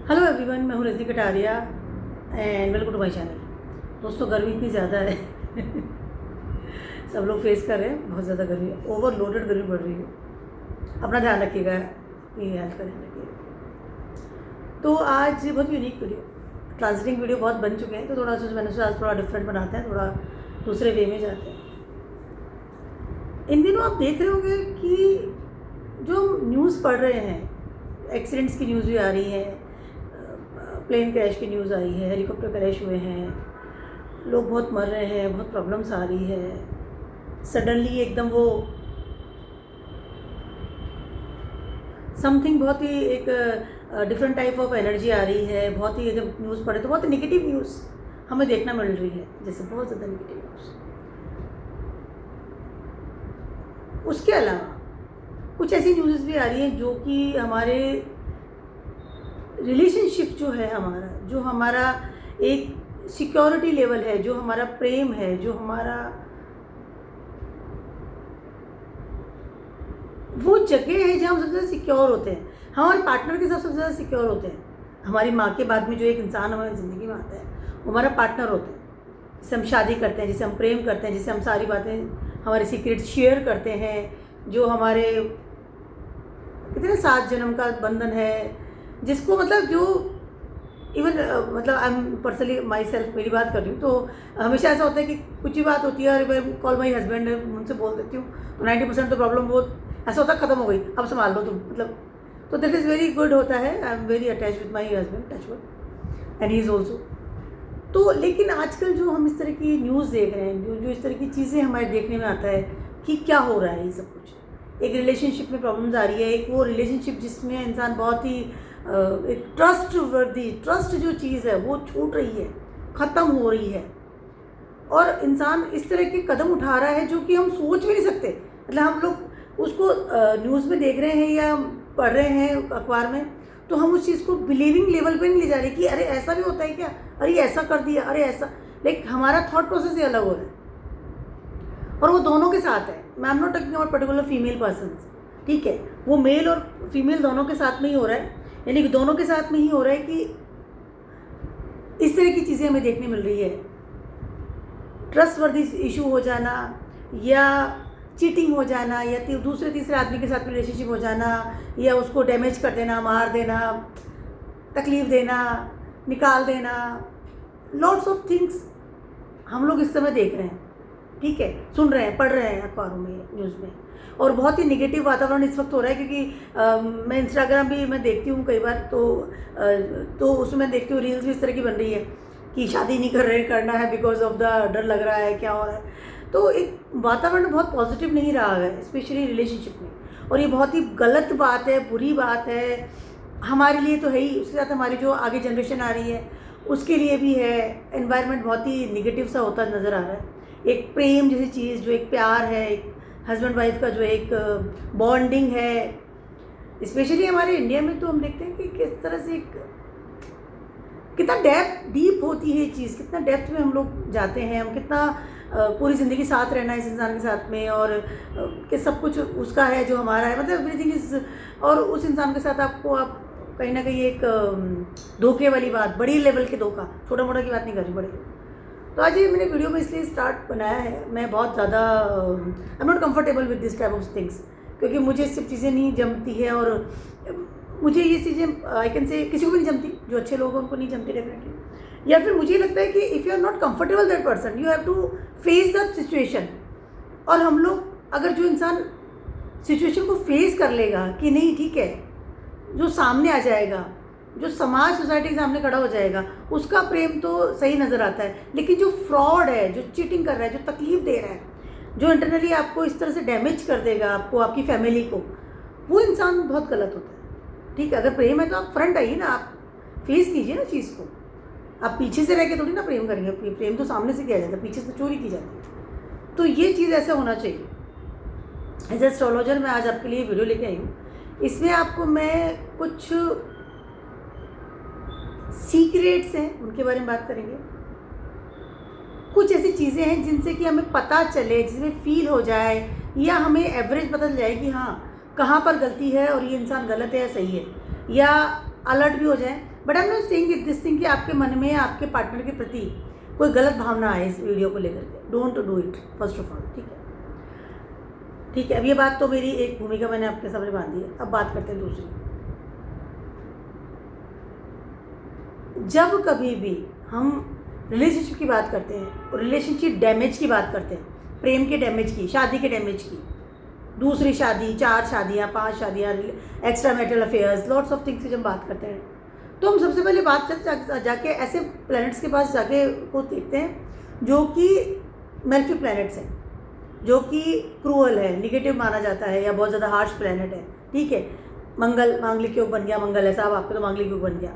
Hello everyone, मैं हूँ Rajni Kataria and welcome to my channel. दोस्तों, गर्मी इतनी ज़्यादा है सब लोग फेस कर रहे हैं। बहुत ज़्यादा गर्मी है, ओवरलोडेड गर्मी बढ़ रही है। अपना ध्यान रखिएगा, अपनी हेल्थ का ध्यान रखिएगा। तो आज बहुत यूनिक वीडियो, ट्रांजिटिंग वीडियो बहुत बन चुके हैं, तो थोड़ा सा मैंने सोचा आज थोड़ा डिफरेंट बनाते हैं, थोड़ा दूसरे वे में जाते हैं। इन दिनों आप देख रहे होंगे कि जो न्यूज़ पढ़ रहे हैं, एक्सीडेंट्स की न्यूज़ भी आ रही है, प्लेन क्रैश की न्यूज़ आई है, हेलीकॉप्टर क्रैश हुए हैं, लोग बहुत मर रहे हैं, बहुत प्रॉब्लम्स आ रही है। सडनली एकदम वो समथिंग बहुत ही एक डिफरेंट टाइप ऑफ एनर्जी आ रही है। बहुत ही जब न्यूज़ पढ़े तो बहुत नेगेटिव न्यूज़ हमें देखना मिल रही है, जैसे बहुत ज़्यादा नेगेटिव न्यूज़। उसके अलावा कुछ ऐसी न्यूज़ भी आ रही हैं जो कि हमारे रिलेशनशिप जो हमारा एक सिक्योरिटी लेवल है, जो हमारा प्रेम है, जो हमारा वो जगह है जहाँ हम सबसे ज़्यादा सिक्योर होते हैं, हमारे पार्टनर के साथ सबसे ज़्यादा सिक्योर होते हैं। हमारी माँ के बाद में जो एक इंसान हमारी ज़िंदगी में आता है वो हमारा पार्टनर होता है, जिसे हम शादी करते हैं, जिसे हम प्रेम करते हैं, जिसे हम सारी बातें, हमारे सीक्रेट्स शेयर करते हैं, जो हमारे कितने 7 जन्म का बंधन है, जिसको मतलब जो इवन मतलब I am personally my self, मेरी बात कर रही हूँ, तो हमेशा ऐसा होता है कि कुछ ही बात होती है, अरे मैं कॉल माई हस्बैंड, उनसे बोल देती हूँ तो 90% तो प्रॉब्लम वो ऐसा होता है ख़त्म हो गई, अब संभाल लो तुम, मतलब। तो दैट इज़ वेरी गुड होता है। I am very attach with my husband, touch wood, and he is also. तो लेकिन आजकल जो हम इस तरह की न्यूज़ देख रहे हैं, जो इस तरह की चीज़ें हमारे देखने में आता है कि क्या हो रहा है, ये सब कुछ एक रिलेशनशिप में प्रॉब्लम्स आ रही है। एक वो रिलेशनशिप जिसमें इंसान बहुत ही एक ट्रस्ट जो चीज़ है वो छूट रही है, ख़त्म हो रही है, और इंसान इस तरह के कदम उठा रहा है जो कि हम सोच भी नहीं सकते। मतलब हम लोग उसको न्यूज़ में देख रहे हैं या पढ़ रहे हैं अखबार में, तो हम उस चीज़ को बिलीविंग लेवल पे नहीं ले जा रहे कि अरे ऐसा भी होता है क्या, अरे ऐसा कर दिया, अरे ऐसा। लाइक हमारा थॉट प्रोसेस ही अलग हो रहा है, और वो दोनों के साथ है। मैं am not talking about particular female persons, ठीक है, वो मेल और फीमेल दोनों के साथ में ही हो रहा है, यानी कि दोनों के साथ में ही हो रहा है कि इस तरह की चीज़ें हमें देखने मिल रही है। ट्रस्टवर्दी इशू हो जाना, या चीटिंग हो जाना, या दूसरे तीसरे आदमी के साथ रिलेशनशिप हो जाना, या उसको डैमेज कर देना, मार देना, तकलीफ़ देना, निकाल देना, लॉट्स ऑफ थिंग्स हम लोग इस समय देख रहे हैं, ठीक है, सुन रहे हैं, पढ़ रहे हैं अखबारों में, न्यूज़ में। और बहुत ही नेगेटिव वातावरण इस वक्त हो रहा है, क्योंकि मैं इंस्टाग्राम भी मैं देखती हूँ कई बार, तो उसमें मैं देखती हूँ रील्स भी इस तरह की बन रही है कि शादी नहीं करना है बिकॉज ऑफ द डर लग रहा है, क्या हो रहा है। तो एक वातावरण बहुत पॉजिटिव नहीं रहा है, स्पेशली रिलेशनशिप में, और ये बहुत ही गलत बात है, बुरी बात है हमारे लिए तो है ही, उसके साथ हमारी जो आगे जनरेशन आ रही है उसके लिए भी है। एनवायरनमेंट बहुत ही निगेटिव सा होता नज़र आ रहा है। एक प्रेम जैसी चीज़, जो एक प्यार है, एक हस्बैंड वाइफ का जो एक बॉन्डिंग है, स्पेशली हमारे इंडिया में, तो हम देखते हैं कि किस तरह से कितना डीप होती है ये चीज़, कितना डेप्थ में हम लोग जाते हैं, हम कितना पूरी ज़िंदगी साथ रहना है इस इंसान के साथ में, और कि सब कुछ उसका है जो हमारा है, मतलब एवरीथिंग इज़। और उस इंसान के साथ आप कहीं ना कहीं एक धोखे वाली बात, बड़ी लेवल के धोखा, छोटा मोटा की बात नहीं कर रही, बड़े। तो आज ये मैंने वीडियो में इसलिए स्टार्ट बनाया है, मैं बहुत ज़्यादा आई am not comfortable with this type of things, क्योंकि मुझे ये सब चीज़ें नहीं जमती है, और मुझे ये चीज़ें आई कैन से किसी को भी नहीं जमती, जो अच्छे लोग हैं उनको नहीं जमती डेफिनेटली। या फिर मुझे लगता है कि if you are not comfortable that person, you have to face that situation. और हम लोग अगर जो इंसान सिचुएशन को फेस कर लेगा कि नहीं ठीक है, जो सामने आ जाएगा, जो समाज सोसाइटी के सामने खड़ा हो जाएगा, उसका प्रेम तो सही नज़र आता है। लेकिन जो फ्रॉड है, जो चीटिंग कर रहा है, जो तकलीफ़ दे रहा है, जो इंटरनली आपको इस तरह से डैमेज कर देगा, आपको, आपकी फैमिली को, वो इंसान बहुत गलत होता है। ठीक है, अगर प्रेम है तो आप फ्रंट आइए ना, आप फेस कीजिए ना चीज़ को। आप पीछे से रह के थोड़ी ना प्रेम करेंगे, प्रेम तो सामने से किया जाता है, पीछे से चोरी की जाती है। तो ये चीज़ ऐसा होना चाहिए। एज ए एस्ट्रोलॉजर मैं आज आपके लिए वीडियो लेके आई हूँ। इसमें आपको मैं कुछ सीक्रेट्स हैं उनके बारे में बात करेंगे, कुछ ऐसी चीज़ें हैं जिनसे कि हमें पता चले, जिसमें फील हो जाए, या हमें एवरेज पता चल जाए कि हाँ कहाँ पर गलती है और ये इंसान गलत है या सही है, या अलर्ट भी हो जाए। But I am not saying this thing कि आपके मन में आपके पार्टनर के प्रति कोई गलत भावना आए इस वीडियो को लेकर के। Don't do it first of all, ठीक है, ठीक है। अब ये बात तो मेरी एक भूमिका मैंने आपके सामने बांधी है। अब बात करते हैं दूसरी। जब कभी भी हम रिलेशनशिप की बात करते हैं और रिलेशनशिप डैमेज की बात करते हैं, प्रेम के डैमेज की, शादी के डैमेज की, दूसरी शादी, 4 शादियाँ, 5 शादियाँ, extra marital affairs, lots of things की जब बात करते हैं, तो हम सबसे पहले बात जाके ऐसे प्लैनेट्स के पास जाके को देखते हैं जो कि मेलेफिक प्लैनेट्स हैं, जो कि क्रूअल है, निगेटिव माना जाता है, या बहुत ज़्यादा हार्श प्लैनेट है, ठीक है। मंगल, मांगलिक योग बन गया, मंगल है साहब आपका तो मांगलिक योग बन गया।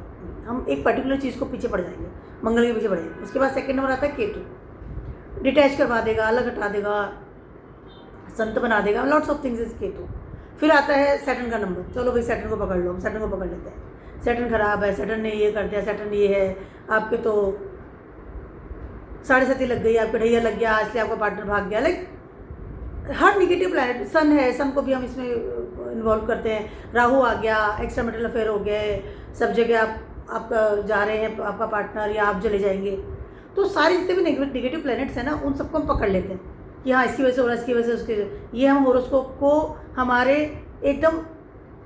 हम एक पर्टिकुलर चीज़ को पीछे पड़ जाएंगे, मंगल के पीछे पड़ेंगे। उसके बाद सेकंड नंबर आता है केतु, डिटैच करवा देगा, अलग हटा देगा, संत बना देगा, lots of things is Ketu. फिर आता है सैटर्न का नंबर। चलो भाई सैटर्न को पकड़ लो, सैटर्न को पकड़ लेते हैं। सैटर्न खराब है, सैटर्न ने ये कर दिया, सैटर्न ये है, आपके तो 7.5 लग गई, आपके ढैया लग गया, इसलिए आपका पार्टनर भाग गया। लाइक हर निगेटिव प्लैनेट, सन है, सन को भी हम इसमें इन्वॉल्व करते हैं। राहु आ गया, एक्स्ट्रा मैरिटल अफेयर हो गए, सब जगह आपका जा रहे हैं आपका पार्टनर, या आप चले जाएंगे। तो सारे जितने भी निगेटिव प्लैनेट्स हैं ना, उन सबको हम पकड़ लेते हैं कि हाँ इसकी वजह से हो रहा है, इसकी वजह से उसके। ये हम हॉरोस्कोप को हमारे एकदम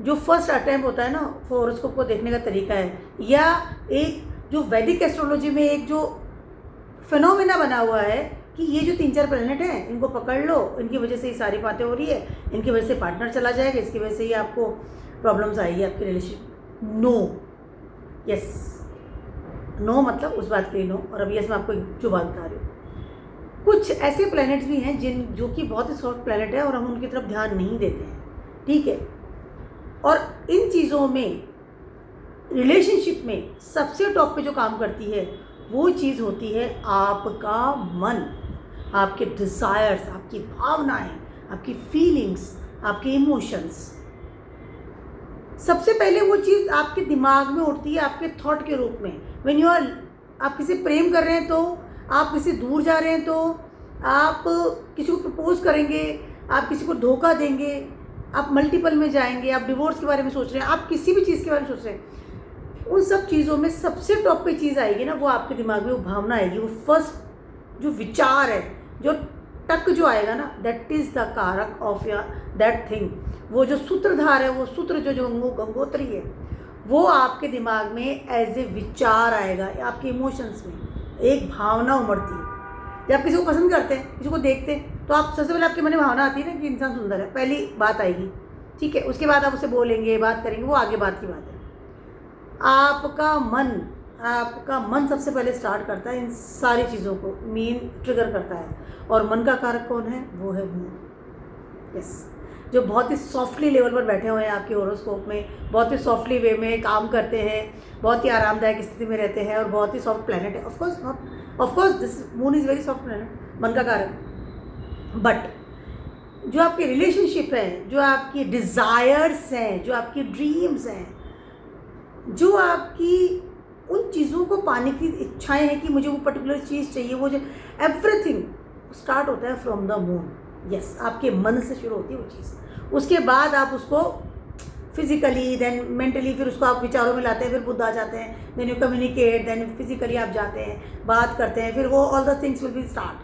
जो फर्स्ट अटैम्प्ट होता है ना हॉरोस्कोप को देखने का तरीका है, या एक जो वैदिक एस्ट्रोलॉजी में एक जो फिनोमेना बना हुआ है कि ये जो 3-4 प्लैनेट हैं इनको पकड़ लो, इनकी वजह से ये सारी बातें हो रही है, इनकी वजह से पार्टनर चला जाएगा, इसकी वजह से ये आपको प्रॉब्लम्स आएगी आपकी रिलेशन। नो, यस, नो मतलब उस बात के लिए नो। और अभी यस मैं आपको जो बात बता रही हूँ, कुछ ऐसे प्लैनेट्स भी हैं जो कि बहुत ही सॉफ्ट प्लैनेट है और हम उनकी तरफ ध्यान नहीं देते हैं, ठीक है। और इन चीज़ों में रिलेशनशिप में सबसे टॉप पे जो काम करती है वो चीज़ होती है आपका मन, आपके डिज़ायर्स, आपकी भावनाएं, आपकी फीलिंग्स, आपके इमोशंस। सबसे पहले वो चीज़ आपके दिमाग में उठती है आपके थॉट के रूप में। व्हेन यू आर, आप किसी प्रेम कर रहे हैं तो, आप किसी दूर जा रहे हैं तो, आप किसी को प्रपोज करेंगे, आप किसी को धोखा देंगे, आप मल्टीपल में जाएंगे, आप डिवोर्स के बारे में सोच रहे हैं, आप किसी भी चीज़ के बारे में सोच रहे हैं, उन सब चीज़ों में सबसे टॉप पे चीज़ आएगी ना, वो आपके दिमाग में वो भावना आएगी, वो फर्स्ट जो विचार है, जो टक जो आएगा ना, दैट इज़ द कारक ऑफ योर दैट थिंग। वो जो सूत्रधार है, वो सूत्र जो गंगोत्री है, वो आपके दिमाग में एज ए विचार आएगा, आपके इमोशंस में एक भावना उमड़ती है। जब आप किसी को पसंद करते हैं, किसी को देखते हैं, तो आप सबसे पहले आपके मन में भावना आती है ना कि इंसान सुंदर है, पहली बात आएगी, ठीक है। उसके बाद आप उससे बोलेंगे, बात करेंगे, वो आगे बात की बात है। आपका मन सबसे पहले स्टार्ट करता है इन सारी चीज़ों को, मेन ट्रिगर करता है। और मन का कारक कौन है? वो है मून, यस, जो बहुत ही सॉफ्टली लेवल पर बैठे हुए हैं आपके हॉरोस्कोप में, बहुत ही सॉफ्टली वे में काम करते हैं, बहुत ही आरामदायक स्थिति में रहते हैं और बहुत ही सॉफ्ट प्लैनेट है। Of course this moon is very soft planet, मन का कारक। बट जो आपके रिलेशनशिप है, जो आपकी डिज़ायर्स हैं, जो आपकी ड्रीम्स हैं, जो आपकी उन चीज़ों को पाने की इच्छाएं हैं कि मुझे वो पर्टिकुलर चीज़ चाहिए, वो जो एवरीथिंग स्टार्ट होता है फ्रॉम द मून। यस, आपके मन से शुरू होती है वो चीज़। उसके बाद आप उसको फिजिकली, देन मेंटली, फिर उसको आप विचारों में लाते हैं, फिर बुद्ध आ जाते हैं, then you communicate, then physically आप जाते हैं, बात करते हैं, फिर वो all the things will be start,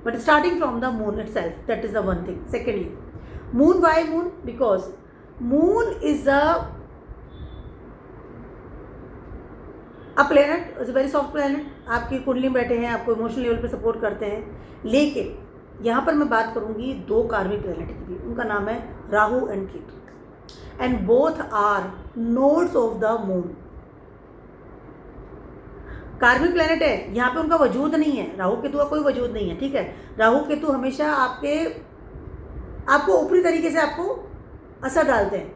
but starting from the moon itself, that is the one thing. Secondly, moon, why moon? Because moon is a planet, is a very soft planet. आपकी कुंडली में बैठे हैं, आपको emotional level पे support करते हैं। लेकिन यहाँ पर मैं बात करूँगी 2 कार्मिक प्लैनेट की भी, उनका नाम है Rahu and Ketu, and both are nodes of the moon. Karmic planet है, यहाँ पे उनका वजूद नहीं है, राहु केतु का कोई वजूद नहीं है, ठीक है। राहु केतु हमेशा आपको ऊपरी तरीके से आपको असर डालते हैं,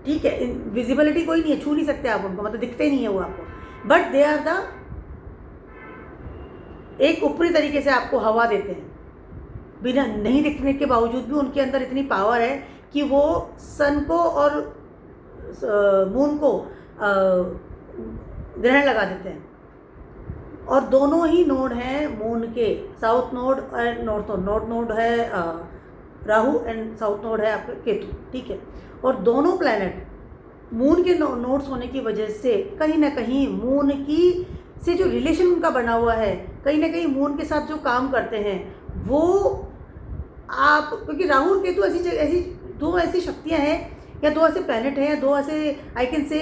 ठीक है। विजिबिलिटी कोई नहीं है, छू नहीं सकते आप उनको, मतलब दिखते नहीं है वो आपको, बट दे आर द, एक ऊपरी तरीके से आपको हवा देते हैं, बिना नहीं दिखने के बावजूद भी उनके अंदर इतनी पावर है कि वो सन को और मून को ग्रहण लगा देते हैं। और दोनों ही नोड हैं मून के, साउथ नोड और नॉर्थ नोड। नॉर्थ नोड है राहु एंड साउथ नोड है आपका केतु, ठीक है। और दोनों प्लैनेट मून के नोड्स होने की वजह से कहीं ना कहीं मून की से जो रिलेशन उनका बना हुआ है, कहीं ना कहीं मून के साथ जो काम करते हैं वो आप, क्योंकि राहु और केतु ऐसी दो ऐसी शक्तियां हैं या दो ऐसे प्लैनेट हैं या दो ऐसे आई कैन से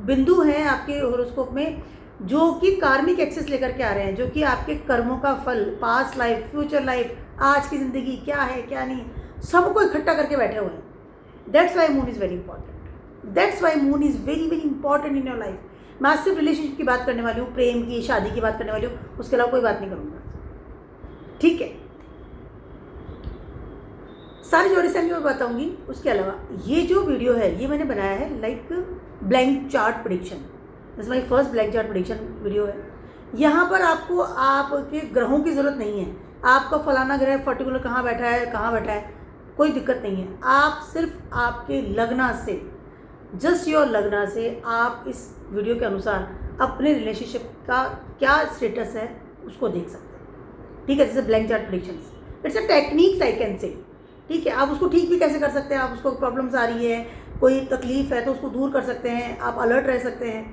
बिंदु हैं आपके हॉरोस्कोप में जो कि कार्मिक एक्सेस लेकर के आ रहे हैं, जो कि आपके कर्मों का फल, पास्ट लाइफ, फ्यूचर लाइफ, आज की ज़िंदगी क्या है क्या नहीं, सबको इकट्ठा करके बैठे हुए हैं। That's why moon is very important, that's why moon is very very important in your life. मैं आज सिर्फ रिलेशनशिप की बात करने वाली हूँ, प्रेम की, शादी की बात करने वाली हूँ, उसके अलावा कोई बात नहीं करूँगा, ठीक है। सारी जोड़ी से मैं बताऊंगी। उसके अलावा ये जो वीडियो है ये मैंने बनाया है like blank chart prediction, this my first blank chart prediction video है। यहाँ पर आपको आपके ग्रहों की ज़रूरत नहीं है, आपका फलाना ग्रह पर्टिकुलर कहाँ बैठा है, कोई दिक्कत नहीं है। आप सिर्फ आपके लग्ना से, जस्ट योर लग्ना से आप इस वीडियो के अनुसार अपने रिलेशनशिप का क्या स्टेटस है उसको देख सकते हैं, ठीक है। जैसे blank chart predictions, it's a techniques I can से, ठीक है। आप उसको ठीक भी कैसे कर सकते हैं, आप उसको प्रॉब्लम्स आ रही है, कोई तकलीफ है तो उसको दूर कर सकते हैं, आप अलर्ट रह सकते हैं,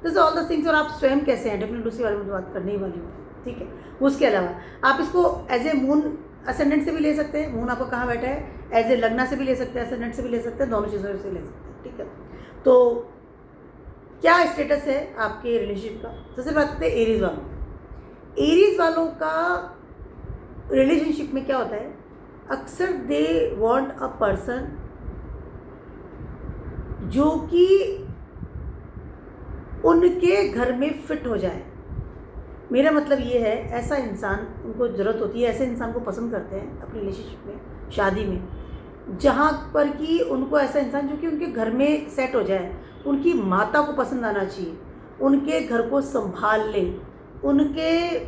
दिस ऑल द थिंग्स। और आप स्वयं कैसे हैं, डेफिनेटली उसके बारे में बात करने ही वाली हूँ, ठीक है। उसके अलावा आप इसको एज ए मून असेंडेंट से भी ले सकते हैं, मून आपका कहाँ बैठा है, एज ए लग्ना से भी ले सकते हैं, असेंडेंट से भी ले सकते हैं, दोनों चीज़ों से ले सकते हैं, ठीक है। तो क्या स्टेटस है आपके रिलेशनशिप का, सबसे बात करते हैं एरीज वालों। एरीज वालों का रिलेशनशिप में क्या होता है, अक्सर दे वांट अ पर्सन जो कि उनके घर में फिट हो जाए। मेरा मतलब ये है, ऐसा इंसान उनको ज़रूरत होती है, ऐसे इंसान को पसंद करते हैं अपने रिलेशनशिप में, शादी में, जहाँ पर कि उनको ऐसा इंसान जो कि उनके घर में सेट हो जाए, उनकी माता को पसंद आना चाहिए, उनके घर को संभाल ले, उनके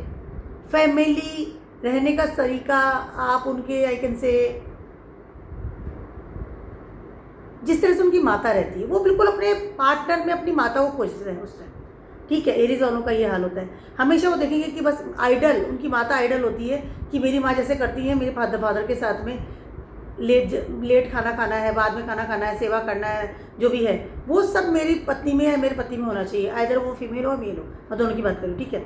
फैमिली रहने का तरीका, आप उनके आई कैन से जिस तरह से उनकी माता रहती है वो बिल्कुल अपने पार्टनर में अपनी माता को खोजते हैं उस टाइम, ठीक है। एरीज वालों का ये हाल होता है, हमेशा वो देखेंगे कि बस आइडल, उनकी माता आइडल होती है कि मेरी माँ जैसे करती है, मेरे फादर के साथ में लेट खाना खाना है, बाद में खाना खाना है, सेवा करना है, जो भी है वो सब मेरी पत्नी में या मेरे पति में होना चाहिए, आइदर वो फीमेल हो मेल हो, मैं दोनों की बात करूँ, ठीक है।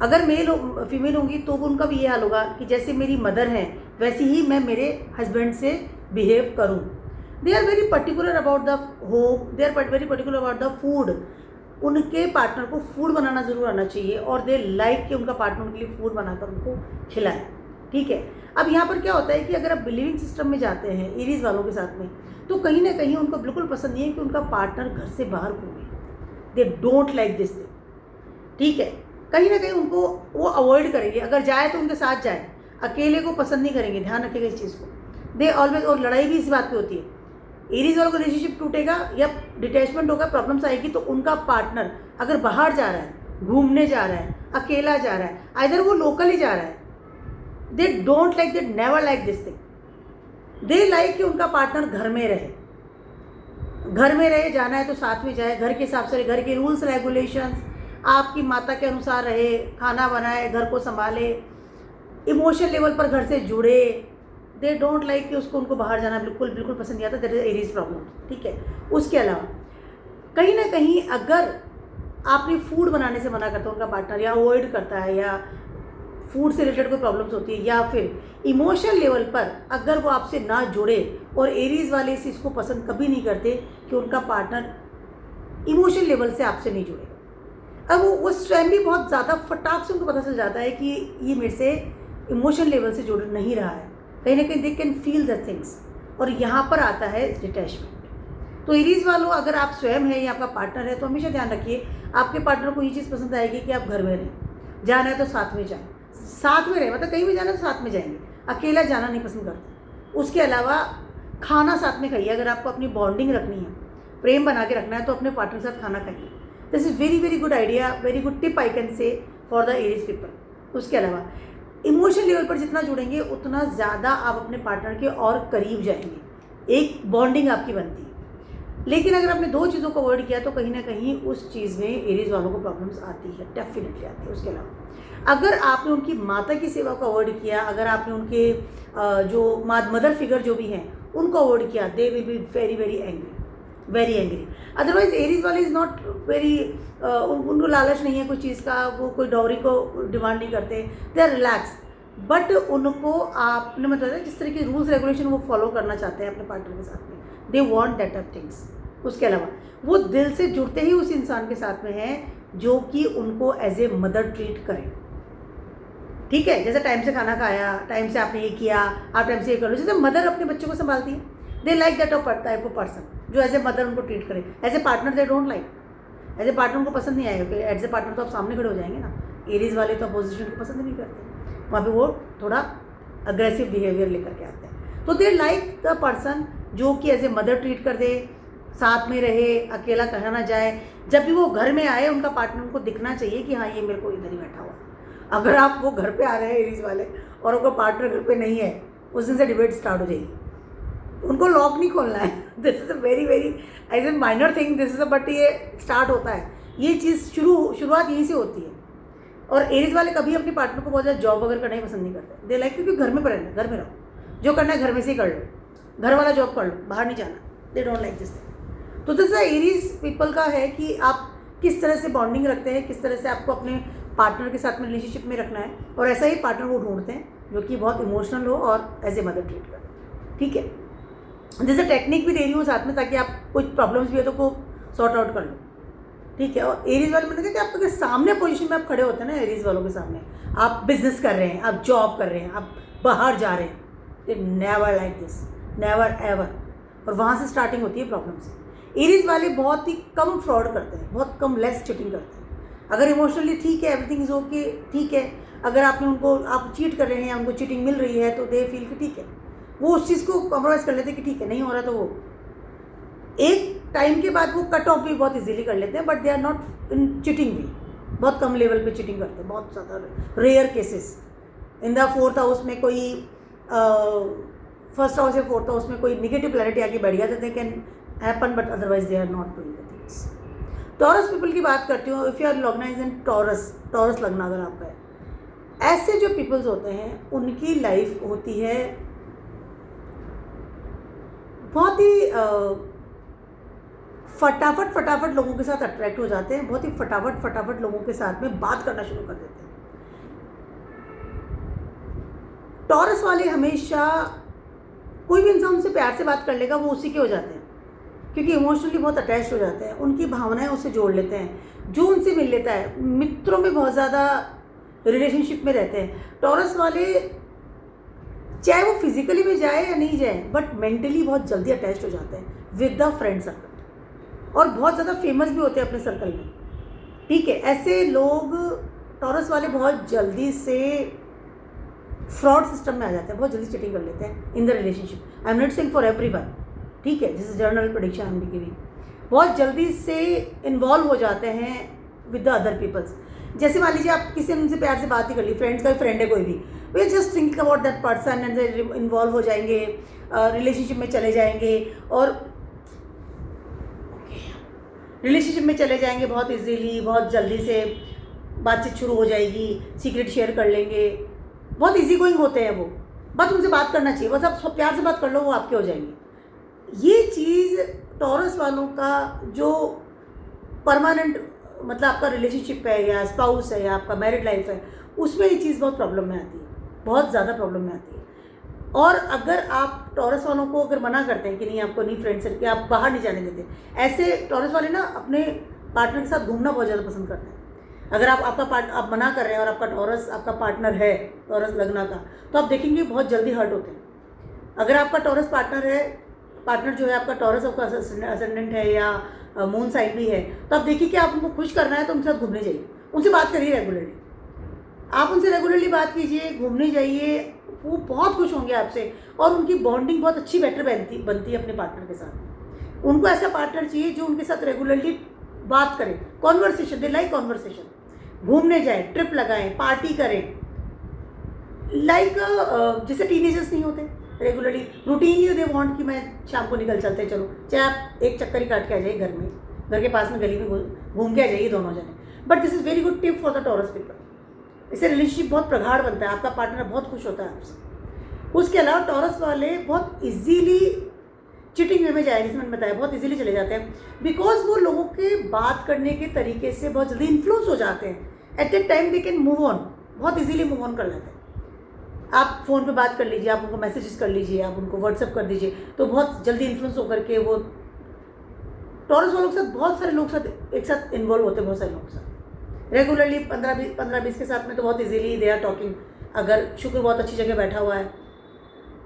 अगर मेल हो फीमेल होंगी तो उनका भी ये हाल होगा कि जैसे मेरी मदर हैं वैसे ही मैं मेरे हस्बैंड से बिहेव करूँ। They are very particular about the home, they are very particular about the food, उनके पार्टनर को फूड बनाना ज़रूर आना चाहिए और दे लाइक कि उनका पार्टनर उनके लिए फूड बनाकर उनको खिलाए, ठीक है। अब यहाँ पर क्या होता है कि अगर आप बिलीविंग सिस्टम में जाते हैं एरीज वालों के साथ में, तो कहीं ना कहीं उनको बिल्कुल पसंद नहीं है कि उनका पार्टनर घर से बाहर घूमे, दे डोंट लाइक दिस थिंग, ठीक है। कहीं ना कहीं उनको वो अवॉइड करेंगे, अगर जाए तो उनके साथ जाए, अकेले को पसंद नहीं करेंगे, ध्यान रखिएगा इस चीज़ को। दे ऑलवेज, और लड़ाई भी इस बात पे होती है, एरीज वालों का रिलेशनशिप टूटेगा या डिटैचमेंट होगा, प्रॉब्लम्स आएगी तो उनका पार्टनर अगर बाहर जा रहा है, घूमने जा रहा है, अकेला जा रहा है, आइदर वो लोकल ही जा रहा है, they don't like, they never like this thing. They like कि उनका पार्टनर घर में रहे, घर में रहे, जाना है तो साथ में जाए, घर के हिसाब से, घर के रूल्स रेगुलेशंस, आपकी माता के अनुसार रहे, खाना बनाए, घर को संभाले, इमोशनल लेवल पर घर से जुड़े। दे डोंट लाइक कि उसको उनको बाहर जाना बिल्कुल बिल्कुल पसंद नहीं आता, दैट इज एरीज प्रॉब्लम, ठीक है। उसके अलावा कहीं ना कहीं अगर आपने फूड बनाने से मना करता है उनका पार्टनर, या अवॉइड करता है, या फूड से रिलेटेड कोई प्रॉब्लम्स होती है, या फिर इमोशनल लेवल पर अगर वो आपसे ना जुड़े, और एरीज वाले इस चीज़ को पसंद कभी नहीं करते कि उनका पार्टनर इमोशनल लेवल से आपसे नहीं जुड़े। अब वो स्वयं भी बहुत ज़्यादा फटाक से उनको पता चल जाता है कि ये मेरे से इमोशनल लेवल से जुड़ नहीं रहा है, कहीं ना कहीं they can feel the things, और यहाँ पर आता है डिटैचमेंट। तो एरीज वालों, अगर आप स्वयं हैं या आपका पार्टनर है तो हमेशा ध्यान रखिए आपके पार्टनर को ये चीज़ पसंद आएगी कि आप घर में रहें, जाना है तो साथ में जाएं, साथ में रहें, मतलब कहीं भी जाना है तो साथ में जाएंगे, अकेला जाना नहीं पसंद करते। उसके अलावा खाना साथ में खाइए, अगर आपको अपनी बॉन्डिंग रखनी है, प्रेम बना के रखना है तो अपने पार्टनर के साथ खाना खाइए। This is very very good idea, very good tip I can से फॉर द एरीज पीपल। उसके अलावा इमोशनल लेवल पर जितना जुड़ेंगे उतना ज़्यादा आप अपने पार्टनर के और करीब जाएंगे, एक बॉन्डिंग आपकी बनती है। लेकिन अगर आपने दो चीज़ों को अवॉइड किया तो कहीं ना कहीं उस चीज़ में एरीज वालों को प्रॉब्लम्स आती है, डेफिनेटली आती है। उसके अलावा अगर आपने उनकी माता की सेवा को अवॉइड किया, अगर आपने उनके जो मदर फिगर जो भी हैं उनको अवॉइड किया, they will be very very angry, very angry. Otherwise Aries वाले इज़ नॉट वेरी, उनको लालच नहीं है कोई चीज़ का, वो कोई डॉरी को डिमांड नहीं करते, दे आर रिलैक्स। बट उनको आपने मतलब जिस तरह के रूल्स रेगुलेशन वो फॉलो करना चाहते हैं अपने पार्टनर के साथ में, they want that of things. उसके अलावा वो दिल से जुड़ते ही उस इंसान के साथ में हैं जो कि उनको एज ए मदर ट्रीट करे। ठीक है, जैसे टाइम से खाना खाया, टाइम से आपने ये किया, आप टाइम से ये कर लो, जैसे मदर अपने बच्चों को संभालती है, they like that of type of person जो एज ए मदर उनको ट्रीट करे। As a partner they don't like, as a partner उनको पसंद नहीं आएगा, क्योंकि एज ए पार्टनर तो आप सामने खड़े हो जाएंगे ना। एरीज वाले तो अपोजिशन को पसंद नहीं करते, वहाँ पे वो थोड़ा अग्रेसिव बिहेवियर लेकर के आते हैं। तो दे लाइक द पर्सन जो कि एज ए मदर ट्रीट कर दे, साथ में रहे, अकेला कहा ना जाए। जब भी वो घर में आए उनका पार्टनर उनको दिखना चाहिए कि हाँ ये मेरे को इधर ही बैठा हुआ। अगर आप वो घर पे आ रहे हैं एरीज वाले और उनका पार्टनर घर पे नहीं है, उस दिन से डिबेट स्टार्ट हो जाएगी। उनको लॉक नहीं खोलना है। This is a very very as a minor thing, this is a, but ये स्टार्ट होता है, ये चीज़ शुरुआत यहीं से होती है। और एरीज वाले कभी अपने पार्टनर को बहुत ज़्यादा जॉब वगैरह करना ही पसंद नहीं करते। दे लाइक क्योंकि घर में पर रहना, घर में रहो, जो करना है घर में से ही कर लो, घर वाला जॉब कर लो, बाहर नहीं जाना। दे डोंट लाइक दिस। तो दिस एरीज पीपल का है कि आप किस तरह से बॉन्डिंग रखते हैं, किस तरह से आपको अपने पार्टनर के साथ में रिलेशनशिप में रखना है, और ऐसा ही पार्टनर वो ढूंढते हैं जो कि बहुत इमोशनल हो और एज ए मदर ट्रीट करे। ठीक है, जैसे टेक्निक भी दे रही हूँ साथ में, ताकि आप कुछ प्रॉब्लम्स भी है तो को सॉर्ट आउट कर लो। ठीक है, और एरीज वाले मैंने कहा कि आपके सामने पोजीशन में आप खड़े होते हैं ना, एरीज वालों के सामने आप बिजनेस कर रहे हैं, आप जॉब कर रहे हैं, आप बाहर जा रहे हैं, they never like this, never ever. और वहाँ से स्टार्टिंग होती है प्रॉब्लम्स। एरीज वाले बहुत ही कम फ्रॉड करते हैं, बहुत कम लेस चीटिंग करते हैं। अगर इमोशनली ठीक है, एवरीथिंग इज ओके, ठीक है, अगर आपने उनको, आप चीट कर रहे हैं, उनको चीटिंग मिल रही है, तो दे फील कि ठीक है, वो उस चीज़ को कॉम्प्रोमाइज़ कर लेते हैं कि ठीक है नहीं हो रहा, तो वो एक टाइम के बाद वो कट ऑफ भी बहुत इजीली कर लेते हैं। But they are not in cheating भी, बहुत कम लेवल पे चीटिंग करते हैं, बहुत ज़्यादा rare cases. In the 4th house में कोई फर्स्ट हाउस या 4th हाउस में कोई निगेटिव प्लैनेट आके बैठ गया तो they can happen, but otherwise they are not doing the things. Taurus people की बात करती हूँ। If you are organize in Taurus, Taurus लगना अगर आपका है, ऐसे जो पीपल्स होते हैं उनकी लाइफ होती है बहुत ही फटाफट लोगों के साथ अट्रैक्ट हो जाते हैं, बहुत ही फटाफट लोगों के साथ में बात करना शुरू कर देते हैं। टॉरस वाले हमेशा कोई भी इंसान उनसे प्यार से बात कर लेगा, वो उसी के हो जाते हैं, क्योंकि इमोशनली बहुत अटैच हो जाते हैं, उनकी भावनाएं उससे जोड़ लेते हैं, जो उनसे मिल लेता है। मित्रों में बहुत ज़्यादा रिलेशनशिप में रहते हैं टॉरस वाले, चाहे वो फिजिकली में जाए या नहीं जाए, बट मेंटली बहुत जल्दी अटैच हो जाते हैं विद द फ्रेंड सर्कल, और बहुत ज़्यादा फेमस भी होते हैं अपने सर्कल में। ठीक है, ऐसे लोग टॉरस वाले बहुत जल्दी से फ्रॉड सिस्टम में आ जाते हैं, बहुत जल्दी चीटिंग कर लेते हैं in the relationship. I am not saying for everyone, ठीक है, this is general prediction I am giving. बहुत जल्दी से इन्वॉल्व हो जाते हैं विद द अदर पीपल्स। जैसे मान लीजिए आप किसी ने उनसे प्यार से बात ही कर ली, फ्रेंड्स का फ्रेंड है कोई भी, वे just thinking about that person and involve हो जाएंगे, रिलेशनशिप में चले जाएंगे, और रिलेशनशिप में चले जाएंगे बहुत इजीली, बहुत जल्दी से बातचीत शुरू हो जाएगी, सीक्रेट शेयर कर लेंगे, बहुत इजी गोइंग होते हैं वो। बस उनसे बात करना चाहिए, बस आप प्यार से बात कर लो, वो आपके हो जाएंगे। ये चीज़ टॉरस वालों का जो परमानेंट मतलब आपका रिलेशनशिप है या स्पाउस है या आपका मैरिड लाइफ है, उसमें ये चीज़ बहुत प्रॉब्लम में आती है, बहुत ज़्यादा प्रॉब्लम में आती है। और अगर आप टॉरस वालों को अगर मना करते हैं कि नहीं आपको नहीं फ्रेंड सर्कल, आप बाहर नहीं जाने देते, ऐसे टॉरस वाले ना अपने पार्टनर के साथ घूमना बहुत ज़्यादा पसंद करते हैं। अगर आप मना कर रहे हैं और आपका टॉरस आपका पार्टनर है टॉरस लगना का, तो आप देखेंगे बहुत जल्दी हर्ट होते हैं। अगर आपका टॉरस पार्टनर जो है आपका टॉरस आपका असेंडेंट है या मून साइन भी है, तो आप देखिए कि आप उनको खुश करना है तो उनके साथ घूमने जाइए, उनसे बात करिए रेगुलरली, आप उनसे रेगुलरली बात कीजिए, घूमने जाइए, वो बहुत खुश होंगे आपसे, और उनकी बॉन्डिंग बहुत अच्छी बेटर बनती है अपने पार्टनर के साथ। उनको ऐसा पार्टनर चाहिए जो उनके साथ रेगुलरली बात करे, कॉन्वर्सेशन, दे लाइक कॉन्वर्सेशन, घूमने जाए, ट्रिप लगाएं, पार्टी करें, लाइक जैसे टीनेजर्स नहीं होते रेगुलरली रूटीनली दे वांट कि मैं शाम को निकल चलते चलो, चाहे आप एक चक्कर ही काट के आ जाइए घर में, घर के पास में गली में घूम के आ जाइए दोनों जने। But this is very good tip for the taurus people. इससे रिलेशनशिप बहुत प्रगाढ़ बनता है, आपका पार्टनर बहुत खुश होता है आपसे। उसके अलावा टॉरस वाले बहुत इजीली चीटिंग वे में जाए, जिसमें मैंने बताया बहुत इजीली चले जाते हैं, बिकॉज वो लोगों के बात करने के तरीके से बहुत जल्दी इन्फ्लुएंस हो जाते हैं। At that time they can move on, बहुत इजीली मूव ऑन कर लेते हैं। आप फ़ोन पे बात कर लीजिए, आप उनको मैसेजेस कर लीजिए, आप उनको व्हाट्सअप कर दीजिए, तो बहुत जल्दी इन्फ्लुएंस होकर के वो टॉरस वालों के साथ बहुत सारे लोग साथ एक साथ इन्वॉल्व होते हैं, बहुत सारे लोगों के साथ रेगुलरली 15-20 के साथ में तो बहुत इजीली दे आर टॉकिंग। अगर शुक्र बहुत अच्छी जगह बैठा हुआ है,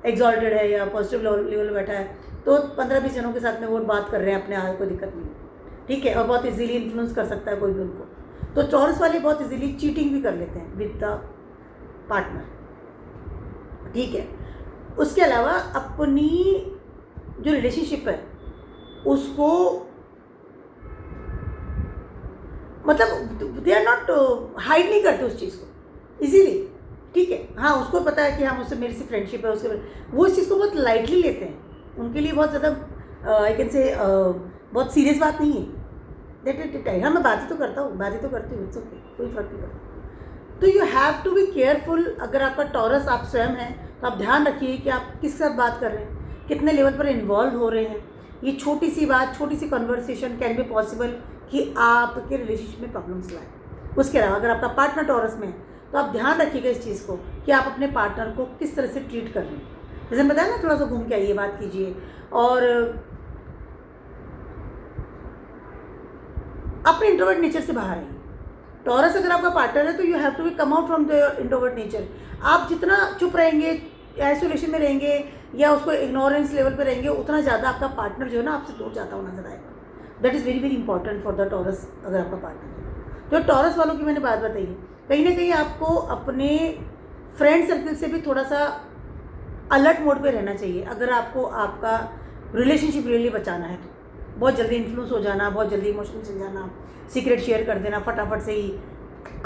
एग्जॉल्टेड है या पॉजिटिव लेवल में बैठा है, तो 15-20 जनों के साथ में वो बात कर रहे हैं अपने आप, कोई दिक्कत नहीं है, ठीक है। और बहुत इजीली इन्फ्लुएंस कर सकता है कोई भी उनको। तो टॉरस वाले बहुत इजीली चीटिंग भी कर लेते हैं विद द पार्टनर, ठीक है। उसके अलावा अपनी जो रिलेशनशिप है उसको मतलब दे आर नॉट हाइड नहीं करते उस चीज़ को इजीली, ठीक है। हाँ, उसको पता है कि हाँ मुझसे मेरी सी फ्रेंडशिप है, उसके वो इस चीज़ को बहुत लाइटली लेते हैं। उनके लिए बहुत ज़्यादा आई कैन से बहुत सीरियस बात नहीं है। दैट हाँ, मैं बातें तो करता हूँ, बातें तो करती हूँ, इट्स ओके, कोई फर्क नहीं पड़ता। तो you have to be careful. अगर आपका टॉरस आप स्वयं हैं तो आप ध्यान रखिए कि आप किस साथ बात कर रहे हैं, कितने लेवल पर इन्वॉल्व हो रहे हैं। ये छोटी सी बात, छोटी सी कन्वर्सेशन कैन बी पॉसिबल कि आपके रिलेशनशिप में प्रॉब्लम्स लाए। उसके अलावा अगर आपका पार्टनर टॉरस में है तो आप ध्यान रखिएगा इस चीज़ को कि आप अपने पार्टनर को किस तरह से ट्रीट कर रहे हैं। जैसे बताया ना, थोड़ा सा घूम के आइए, बात कीजिए और अपने इंट्रोवर्ट नेचर से बाहर आइए। टॉरस अगर आपका पार्टनर है तो you have to be come out from the introvert nature. आप जितना चुप रहेंगे, आइसोलेशन में रहेंगे या उसको इग्नोरेंस लेवल पे रहेंगे, उतना ज़्यादा आपका पार्टनर जो है ना आपसे दूर जाता हुआ नजर आएगा। That is very very important for the taurus अगर आपका पार्टनर है। तो टॉरस वालों की मैंने बात बताई है। कहीं ना कहीं आपको अपने फ्रेंड सर्कल से भी थोड़ा सा अलर्ट मोड पे रहना चाहिए अगर आपको आपका रिलेशनशिप रियली बचाना है। तो बहुत जल्दी इन्फ्लुएंस हो जाना, बहुत जल्दी इमोशनल चल जाना, सीक्रेट शेयर कर देना फटाफट से ही,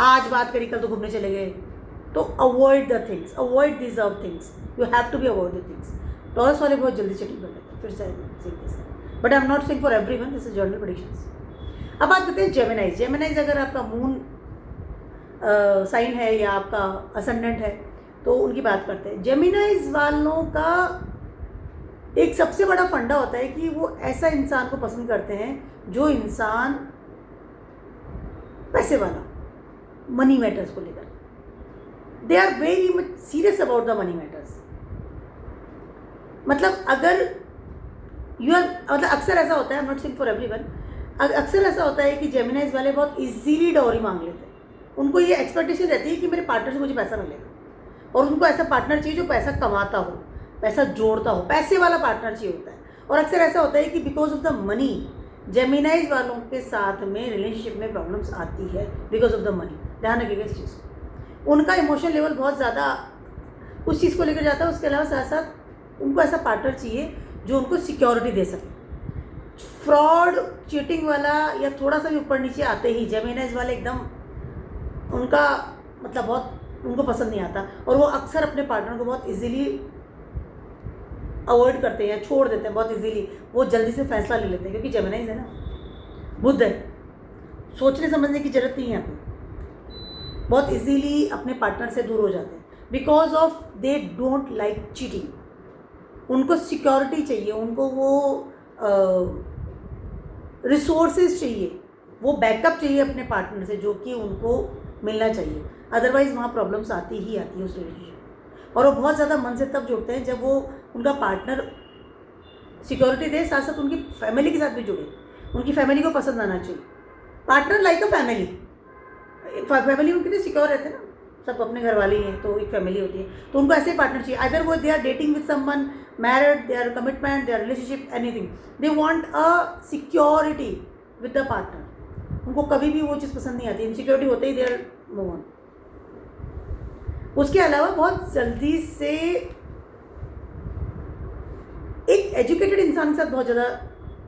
आज बात करी कल तो घूमने चले गए, तो avoid the things, avoid this of things, you have to be avoid the things. Taurus वाले बहुत जल्दी चीटिंग कर लेते हैं, फिर से but I am not saying for everyone, this is general predictions. अब बात करते हैं जेमिनाइज। जेमिनाइज अगर आपका मून साइन है या आपका असेंडेंट है तो उनकी बात करते हैं। जेमिनाइज वालों का एक सबसे बड़ा फंडा होता है कि वो ऐसा इंसान को पसंद करते हैं जो इंसान पैसे वाला, मनी मैटर्स को लेकर, they are very much serious about the money matters. मतलब अगर यू आर, मतलब अक्सर ऐसा होता है, I am not saying for everyone, अक्सर ऐसा होता है कि जेमिनाइज वाले बहुत इजीली डॉरी मांग लेते हैं। उनको ये एक्सपेक्टेशन रहती है कि मेरे पार्टनर से मुझे पैसा मिलेगा, और उनको ऐसा पार्टनर चाहिए जो पैसा कमाता हो, पैसा जोड़ता हो, पैसे वाला पार्टनर चाहिए होता है। और अक्सर ऐसा होता है कि बिकॉज ऑफ द मनी, जेमिनाइज वालों के साथ में रिलेशनशिप में प्रॉब्लम्स आती है बिकॉज ऑफ द मनी। ध्यान रखिएगा इस चीज़ को। उनका इमोशनल लेवल बहुत ज़्यादा उस चीज़ को लेकर जाता है। उसके अलावा साथ साथ उनको ऐसा पार्टनर चाहिए जो उनको सिक्योरिटी दे सके। फ्रॉड, चीटिंग वाला या थोड़ा सा भी ऊपर नीचे आते ही जेमिनाइज वाले एकदम, उनका मतलब बहुत उनको पसंद नहीं आता, और वो अक्सर अपने पार्टनर को बहुत इजीली अवॉइड करते हैं, छोड़ देते हैं बहुत इजीली। वो जल्दी से फैसला ले लेते हैं क्योंकि जेमिनाइज है ना, बुध है, सोचने समझने की जरूरत नहीं है आपको। बहुत इजीली अपने पार्टनर से दूर हो जाते हैं because of they don't like cheating. उनको सिक्योरिटी चाहिए, उनको वो रिसोर्सेज चाहिए, वो बैकअप चाहिए अपने पार्टनर से जो कि उनको मिलना चाहिए। अदरवाइज वहाँ प्रॉब्लम्स आती ही आती है उस रिलेशनशिप में। और वो बहुत ज़्यादा मन से तब जुड़ते हैं जब वो उनका पार्टनर सिक्योरिटी दे, साथ साथ उनकी फैमिली के साथ भी जुड़े, उनकी फैमिली को पसंद आना चाहिए। Partner like a family, family में कितने सिक्योर रहते हैं ना, सब अपने घर वाले ही हैं तो एक फैमिली होती है, तो उनको ऐसे पार्टनर चाहिए। अदर वो they are dating with someone, married, they are commitment, they are relationship, anything, they want a security with the partner. उनको कभी भी वो चीज़ पसंद नहीं आती, इनसिक्योरिटी होते ही दे आर मूव ऑन। उसके अलावा बहुत जल्दी से एक एजुकेटेड इंसान के साथ बहुत ज़्यादा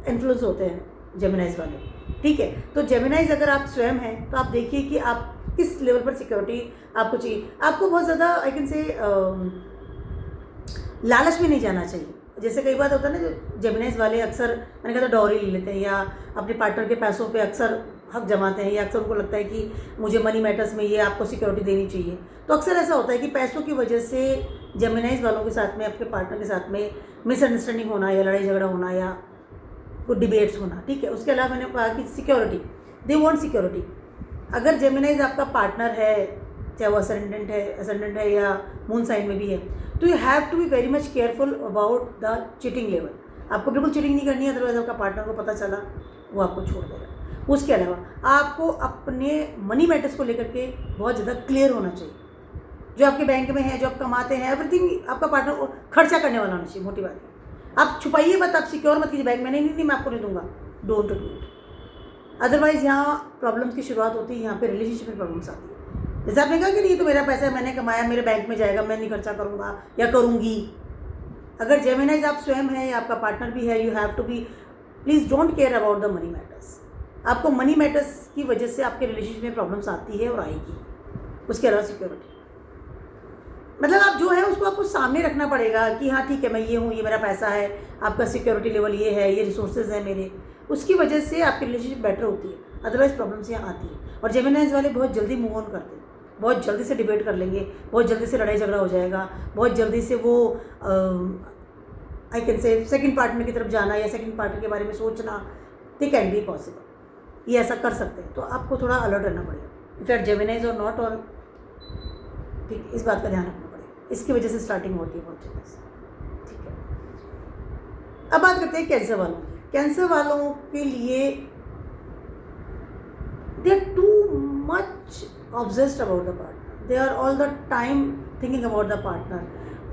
इन्फ्लुएंस होते हैं जेमिनाइज वाले, ठीक है। तो जेमिनाइज अगर आप स्वयं हैं तो आप देखिए कि आप किस लेवल पर सिक्योरिटी आपको चाहिए। आपको बहुत ज़्यादा आई कैन से लालच में नहीं जाना चाहिए। जैसे कई बार होता है ना, जो जेमिनाइज वाले अक्सर, मैंने कहा था, डॉरी ले लेते हैं या अपने पार्टनर के पैसों पे अक्सर हक जमाते हैं या अक्सर उनको लगता है कि मुझे मनी मैटर्स में ये आपको सिक्योरिटी देनी चाहिए। तो अक्सर ऐसा होता है कि पैसों की वजह से जेमिनाइज वालों के साथ में, आपके पार्टनर के साथ में मिसअंडरस्टैंडिंग होना या लड़ाई झगड़ा होना या कुछ डिबेट्स होना, ठीक है। उसके अलावा मैंने कहा कि सिक्योरिटी, दे वांट सिक्योरिटी। अगर जेमिनाइज आपका पार्टनर है, चाहे वो असेंडेंट है या मून साइन में भी है, तो you have to be very much careful about the cheating level. आपको बिल्कुल चीटिंग नहीं करनी है, अदरवाइज आपका पार्टनर को पता चला वो आपको छोड़ देगा। उसके अलावा आपको अपने मनी मैटर्स को लेकर के बहुत ज़्यादा क्लियर होना चाहिए। जो आपके बैंक में है, जो आप कमाते हैं, एवरीथिंग आपका पार्टनर खर्चा करने वाला होना चाहिए। मोटी बात है, आप छुपाइए मत, आप सिक्योर मत कीजिए बैंक में, नहीं मैं आपको नहीं दूंगा, डोंट डू इट। अदरवाइज यहाँ प्रॉब्लम्स की शुरुआत होती है, यहाँ पे रिलेशनशिप में प्रॉब्लम्स आती है। जैसे आपने कहा कि नहीं, तो मेरा पैसा है, मैंने कमाया, मेरे बैंक में जाएगा, मैं नहीं खर्चा करूँगा या करूँगी। अगर जेमिनाइज आप स्वयं है या आपका पार्टनर भी है, you have to be, please don't care about the money matters. आपको मनी मैटर्स की वजह से आपके रिलेशनशिप में प्रॉब्लम्स आती है और आएगी। उसके अलावा सिक्योरिटी, मतलब आप जो है उसको आपको सामने रखना पड़ेगा कि हाँ ठीक है, मैं ये हूँ, ये मेरा पैसा है, आपका सिक्योरिटी लेवल ये है, ये रिसोर्सेज हैं मेरे। उसकी वजह से आपकी रिलेशनशिप बेटर होती है, अदरवाइज प्रॉब्लम्स यहाँ आती है। और जेमिनाइज वाले बहुत जल्दी मूव ऑन करते हैं, बहुत जल्दी से डिबेट कर लेंगे, बहुत जल्दी से लड़ाई झगड़ा हो जाएगा, बहुत जल्दी से वो आई कैन से सेकंड पार्टनर की तरफ जाना या सेकंड पार्टनर के बारे में सोचना, दे कैन बी पॉसिबल, ये ऐसा कर सकते हैं। तो आपको थोड़ा अलर्ट रहना पड़ेगा, इफ यू आर जेमिनाइज और नॉट, और ठीक, इस बात का ध्यान रखना पड़ेगा। इसकी वजह से स्टार्टिंग होती है बहुत जल्दी से, ठीक है। अब बात करते हैं कैंसर वालों की। कैंसर वालों के लिए they are too much obsessed about the partner, they are all the time thinking about the partner।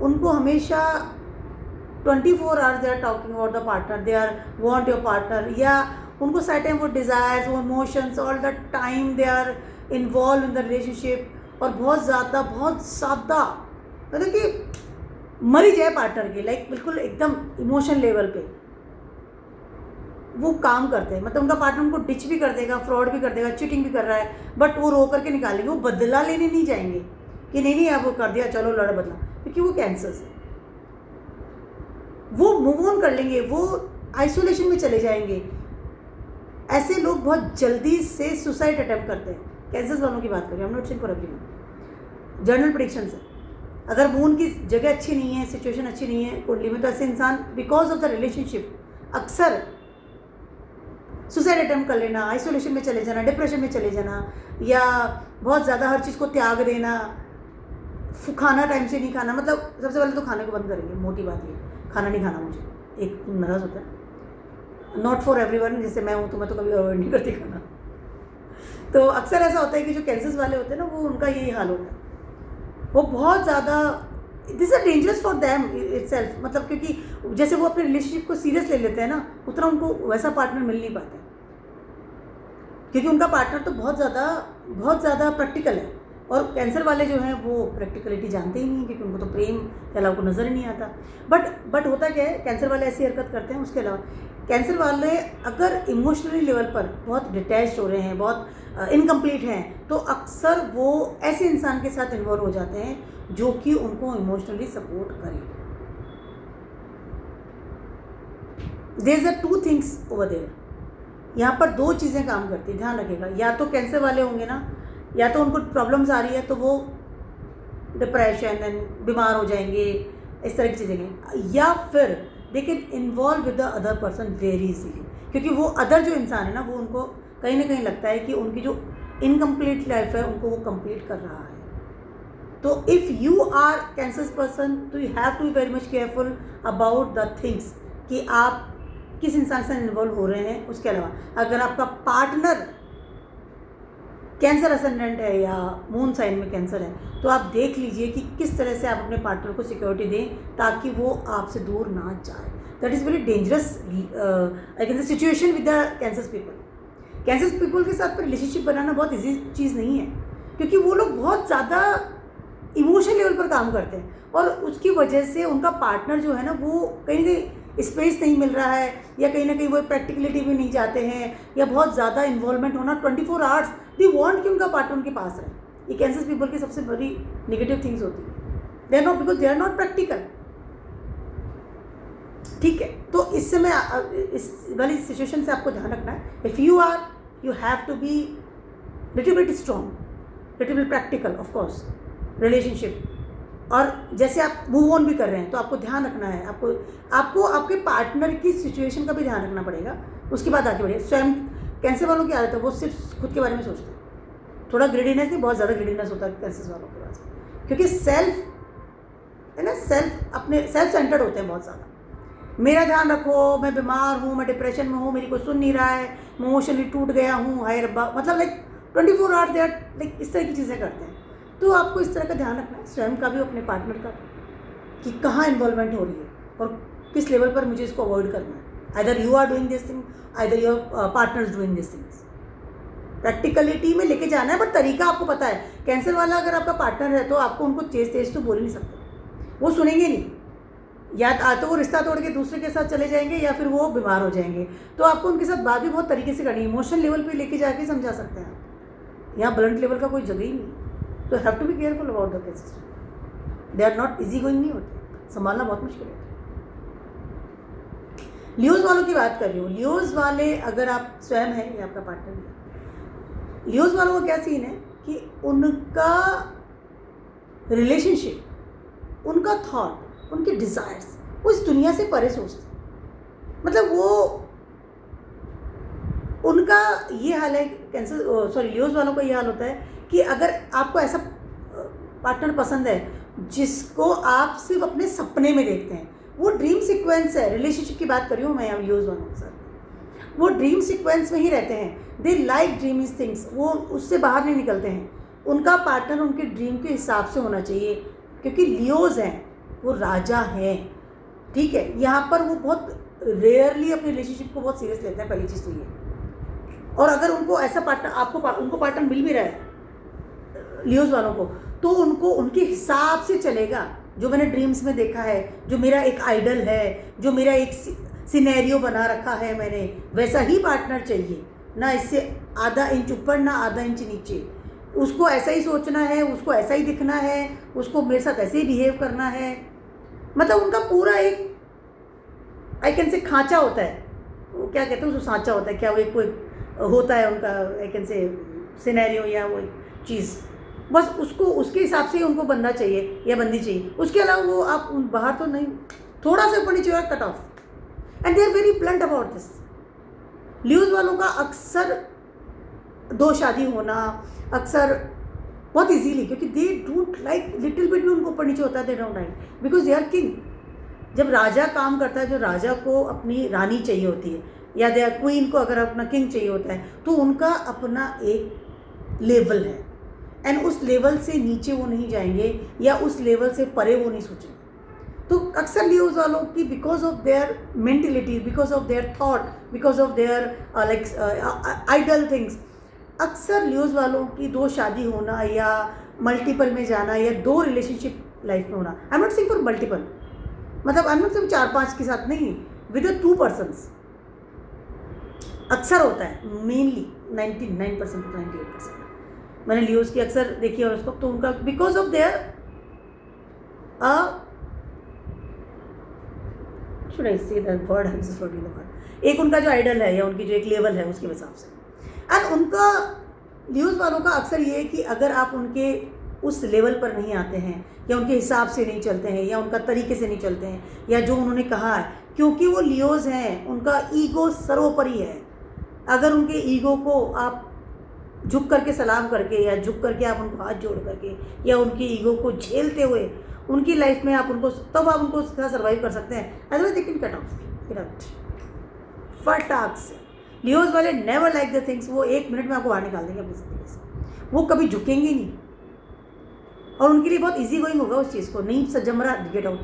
उनको हमेशा 24 hours they are talking about the partner, they are want your partner, या उनको certain वो desires, वो emotions, all the time they are involved in the relationship। और बहुत ज़्यादा मतलब कि मरी जाए पार्टनर के, लाइक बिल्कुल एकदम इमोशन लेवल पे वो काम करते हैं। मतलब उनका पार्टनर उनको डिच भी कर देगा, फ्रॉड भी कर देगा, चीटिंग भी कर रहा है, बट वो रो करके निकालेंगे, वो बदला लेने नहीं जाएंगे कि नहीं आप वो कर दिया चलो लड़ बदला, क्योंकि वो कैंसर्स है। वो मूव ऑन कर लेंगे, वो आइसोलेशन में चले जाएंगे। ऐसे लोग बहुत जल्दी से सुसाइड अटेम्प्ट करते हैं। कैंसर्स वालों की बात करें, आई am not saying for everyone, journal prediction है। अगर मून की जगह अच्छी नहीं है, सिचुएशन अच्छी नहीं है कुंडली में, तो ऐसे इंसान बिकॉज ऑफ द रिलेशनशिप अक्सर सुसाइड अटेम्प्ट कर लेना, आइसोलेशन में चले जाना, डिप्रेशन में चले जाना, या बहुत ज़्यादा हर चीज़ को त्याग देना, खाना टाइम से नहीं खाना। मतलब सबसे पहले तो खाने को बंद करेंगे, मोटी बात ये, खाना नहीं खाना मुझे, एक नाराज़ होता है, नॉट फॉर एवरीवन, जैसे मैं हूँ तो मैं तो कभी अवॉइड नहीं करती खाना। तो अक्सर ऐसा होता है कि जो कैंसर्स वाले होते हैं ना, वो उनका यही हाल होता है। वो बहुत ज़्यादा, this are dangerous for them itself, मतलब क्योंकि जैसे वो अपने रिलेशनशिप को सीरियस ले लेते हैं ना, उतना उनको वैसा पार्टनर मिल नहीं पाता, क्योंकि उनका पार्टनर तो बहुत ज़्यादा प्रैक्टिकल है। और कैंसर वाले जो हैं वो प्रैक्टिकलिटी जानते ही नहीं, क्योंकि उनको तो प्रेम के अलावा को नज़र ही नहीं आता। बट होता क्या है, कैंसर वाले ऐसी हरकत करते हैं। उसके अलावा कैंसर वाले अगर इमोशनली लेवल पर बहुत डिटैच हो रहे हैं, बहुत इनकम्प्लीट हैं, तो अक्सर वो ऐसे इंसान के साथ इन्वॉल्व हो जाते हैं जो कि उनको इमोशनली सपोर्ट करे। There are two things over there, यहाँ पर दो चीज़ें काम करती है, ध्यान रखिएगा। या तो कैंसर वाले होंगे ना, या तो उनको प्रॉब्लम्स आ रही है तो वो डिप्रेशन एंड बीमार हो जाएंगे, इस तरह की चीज़ें, या फिर दे can involve with the other person very easily, क्योंकि वो अदर जो इंसान है ना, वो उनको कहीं ना कहीं लगता है कि उनकी जो इनकम्प्लीट लाइफ है उनको वो कंप्लीट कर रहा है। तो if you are cancer person, तो you have to be very much careful about the things कि आप किस इंसान से इन्वॉल्व हो रहे हैं। उसके अलावा अगर आपका पार्टनर कैंसर असेंडेंट है या मून साइन में कैंसर है, तो आप देख लीजिए कि किस तरह से आप अपने पार्टनर को सिक्योरिटी दें ताकि वो आपसे दूर ना जाए। That is very dangerous I can से situation with the cancer people. Cancer people के साथ रिलेशनशिप बनाना बहुत ईजी चीज़ नहीं है, क्योंकि वो लोग बहुत ज़्यादा इमोशनल लेवल पर काम करते हैं, और उसकी वजह से उनका पार्टनर जो है ना, वो कहीं ना कहीं स्पेस नहीं मिल रहा है, या कहीं ना कहीं वो प्रैक्टिकलिटी में नहीं जाते हैं, या बहुत ज़्यादा इन्वॉल्वमेंट होना 24 आवर्स दे वांट कि उनका पार्टनर उनके पास रहे। ये कैंसर पीपल की सबसे बड़ी नेगेटिव थिंग्स होती है। They are not, because they are not practical. ठीक है, तो इससे मैं इस वाली सिचुएशन से आपको ध्यान रखना है। If you you have to be little bit strong, little bit practical of course relationship. और जैसे आप मूव ऑन भी कर रहे हैं तो आपको ध्यान रखना है, आपको आपके पार्टनर की सिचुएशन का भी ध्यान रखना पड़ेगा, उसके बाद आगे बढ़िए। स्वयं कैंसर वालों की आदत है वो सिर्फ खुद के बारे में सोचते हैं, थोड़ा ग्रीडीनेस नहीं, बहुत ज़्यादा ग्रीडीनेस होता है कैंसर वालों के पास, क्योंकि सेल्फ है ना, सेल्फ सेंटर्ड होते हैं बहुत ज़्यादा। मेरा ध्यान रखो, मैं बीमार हूँ, मैं डिप्रेशन में हूँ, मेरी कोई सुन नहीं रहा है, मैं इमोशनली टूट गया हूँ, हाय रब्बा, मतलब लाइक 24 आवर्स दे लाइक इस तरह की चीज़ें करते हैं। तो आपको इस तरह का ध्यान रखना है, स्वयं का भी अपने पार्टनर का, कि कहाँ इन्वॉल्वमेंट हो रही है और किस लेवल पर मुझे इसको अवॉइड करना है। Either you are doing this thing, either your partner is doing this things. Practicality में लेके जाना है, बट तरीका आपको पता है। कैंसर वाला अगर आपका पार्टनर है तो आपको उनको तेज तो बोल नहीं सकते, वो सुनेंगे नहीं, या तो वो रिश्ता तोड़ के दूसरे के साथ चले जाएंगे या फिर वो बीमार हो जाएंगे। तो आपको उनके साथ बात भी बहुत तरीके से करनी है, इमोशनल लेवल पे लेके जाके समझा सकते हैं आप, यहाँ ब्लंट लेवल का कोई जगह ही नहीं। तो have to be careful about the cases, they are not easy going, नहीं होते, संभालना बहुत मुश्किल है। लियोज वालों की बात कर रही हूँ। लियोज वाले अगर आप स्वयं हैं या आपका पार्टनर है, लियोज वालों का क्या सीन है कि उनका रिलेशनशिप, उनका थॉट, उनके डिज़ायर्स वो इस दुनिया से परे सोचते हैं। मतलब वो उनका ये हाल है, लियोज वालों का ये हाल होता है कि अगर आपको ऐसा पार्टनर पसंद है जिसको आप सिर्फ अपने सपने में देखते हैं, वो ड्रीम सीक्वेंस है। रिलेशनशिप की बात कर रही हूँ मैं यहाँ लियोज वालों के साथ, वो ड्रीम सीक्वेंस में ही रहते हैं, दे लाइक ड्रीमी थिंग्स, वो उससे बाहर नहीं निकलते हैं। उनका पार्टनर उनके ड्रीम के हिसाब से होना चाहिए, क्योंकि लियोज हैं, वो राजा हैं, ठीक है। यहाँ पर वो बहुत रेयरली अपने रिलेशनशिप को बहुत सीरियस लेते हैं, पहली चीज़ तो ये। और अगर उनको ऐसा पार्टनर उनको पार्टनर मिल भी रहा है लियोज वालों को, तो उनको उनके हिसाब से चलेगा, जो मैंने ड्रीम्स में देखा है, जो मेरा एक आइडल है, जो मेरा एक सिनेरियो बना रखा है मैंने, वैसा ही पार्टनर चाहिए, ना इससे आधा इंच ऊपर ना आधा इंच नीचे। उसको ऐसा ही सोचना है, उसको ऐसा ही दिखना है, उसको मेरे साथ ऐसे ही बिहेव करना है। मतलब उनका पूरा एक आई कैन से खांचा होता है, वो क्या कहते हैं उसको, सांचा होता है क्या, वो एक कोई होता है उनका आई कैन से सिनेरियो या वो चीज़, बस उसको उसके हिसाब से ही उनको बंदा चाहिए या बंदी चाहिए। उसके अलावा वो आप बाहर तो नहीं, थोड़ा सा ऊपर नीचे cut off, and they are very blunt about this. Leos वालों का अक्सर दो शादी होना अक्सर बहुत इजीली, क्योंकि they don't like little bit भी उनको ऊपर नीचे होता है, they don't like, because they are king. जब राजा काम करता है, जो राजा को अपनी रानी चाहिए होती है या दे आर क्वीन को अगर अपना किंग चाहिए होता है, तो उनका अपना एक लेवल है, एंड उस लेवल से नीचे वो नहीं जाएंगे या उस लेवल से परे वो नहीं सोचेंगे। तो अक्सर लियोज वालों की because of their mentality, because of their thought, because of their like idle things, अक्सर लियोज वालों की दो शादी होना या मल्टीपल में जाना या दो रिलेशनशिप लाइफ में होना, आई am not saying for multiple, मतलब आई एम नॉट सेइंग 4-5 के साथ नहीं, विद 2 पर्सन्स अक्सर होता है, मेनली 99% to 98% मैंने लियोज की अक्सर देखी है। और उसको तो उनका because of there should I say that word, I just forgot the word, एक उनका जो आइडल है या उनकी जो एक लेवल है उसके हिसाब से। एंड उनका लियोज वालों का अक्सर ये है कि अगर आप उनके उस लेवल पर नहीं आते हैं या उनके हिसाब से नहीं चलते हैं या उनका तरीके से नहीं चलते हैं या जो उन्होंने कहा है, क्योंकि वो लियोज हैं, उनका ईगो सर्वोपरि है। अगर उनके ईगो को आप झुक करके सलाम करके या झुक करके आप उनको हाथ जोड़ करके या उनकी ईगो को झेलते हुए उनकी लाइफ में आप उनको, तब आप उनको उसका सर्वाइव कर सकते हैं। Otherwise they can cut off फटाक से। लियोज वाले नेवर लाइक द थिंग्स, वो 1 मिनट में आपको बाहर निकाल देंगे अपनी जिंदगी से, वो कभी झुकेंगे नहीं और उनके लिए बहुत इजी गोइंग होगा उस चीज़ को, नहीं सजमरा गेट आउट।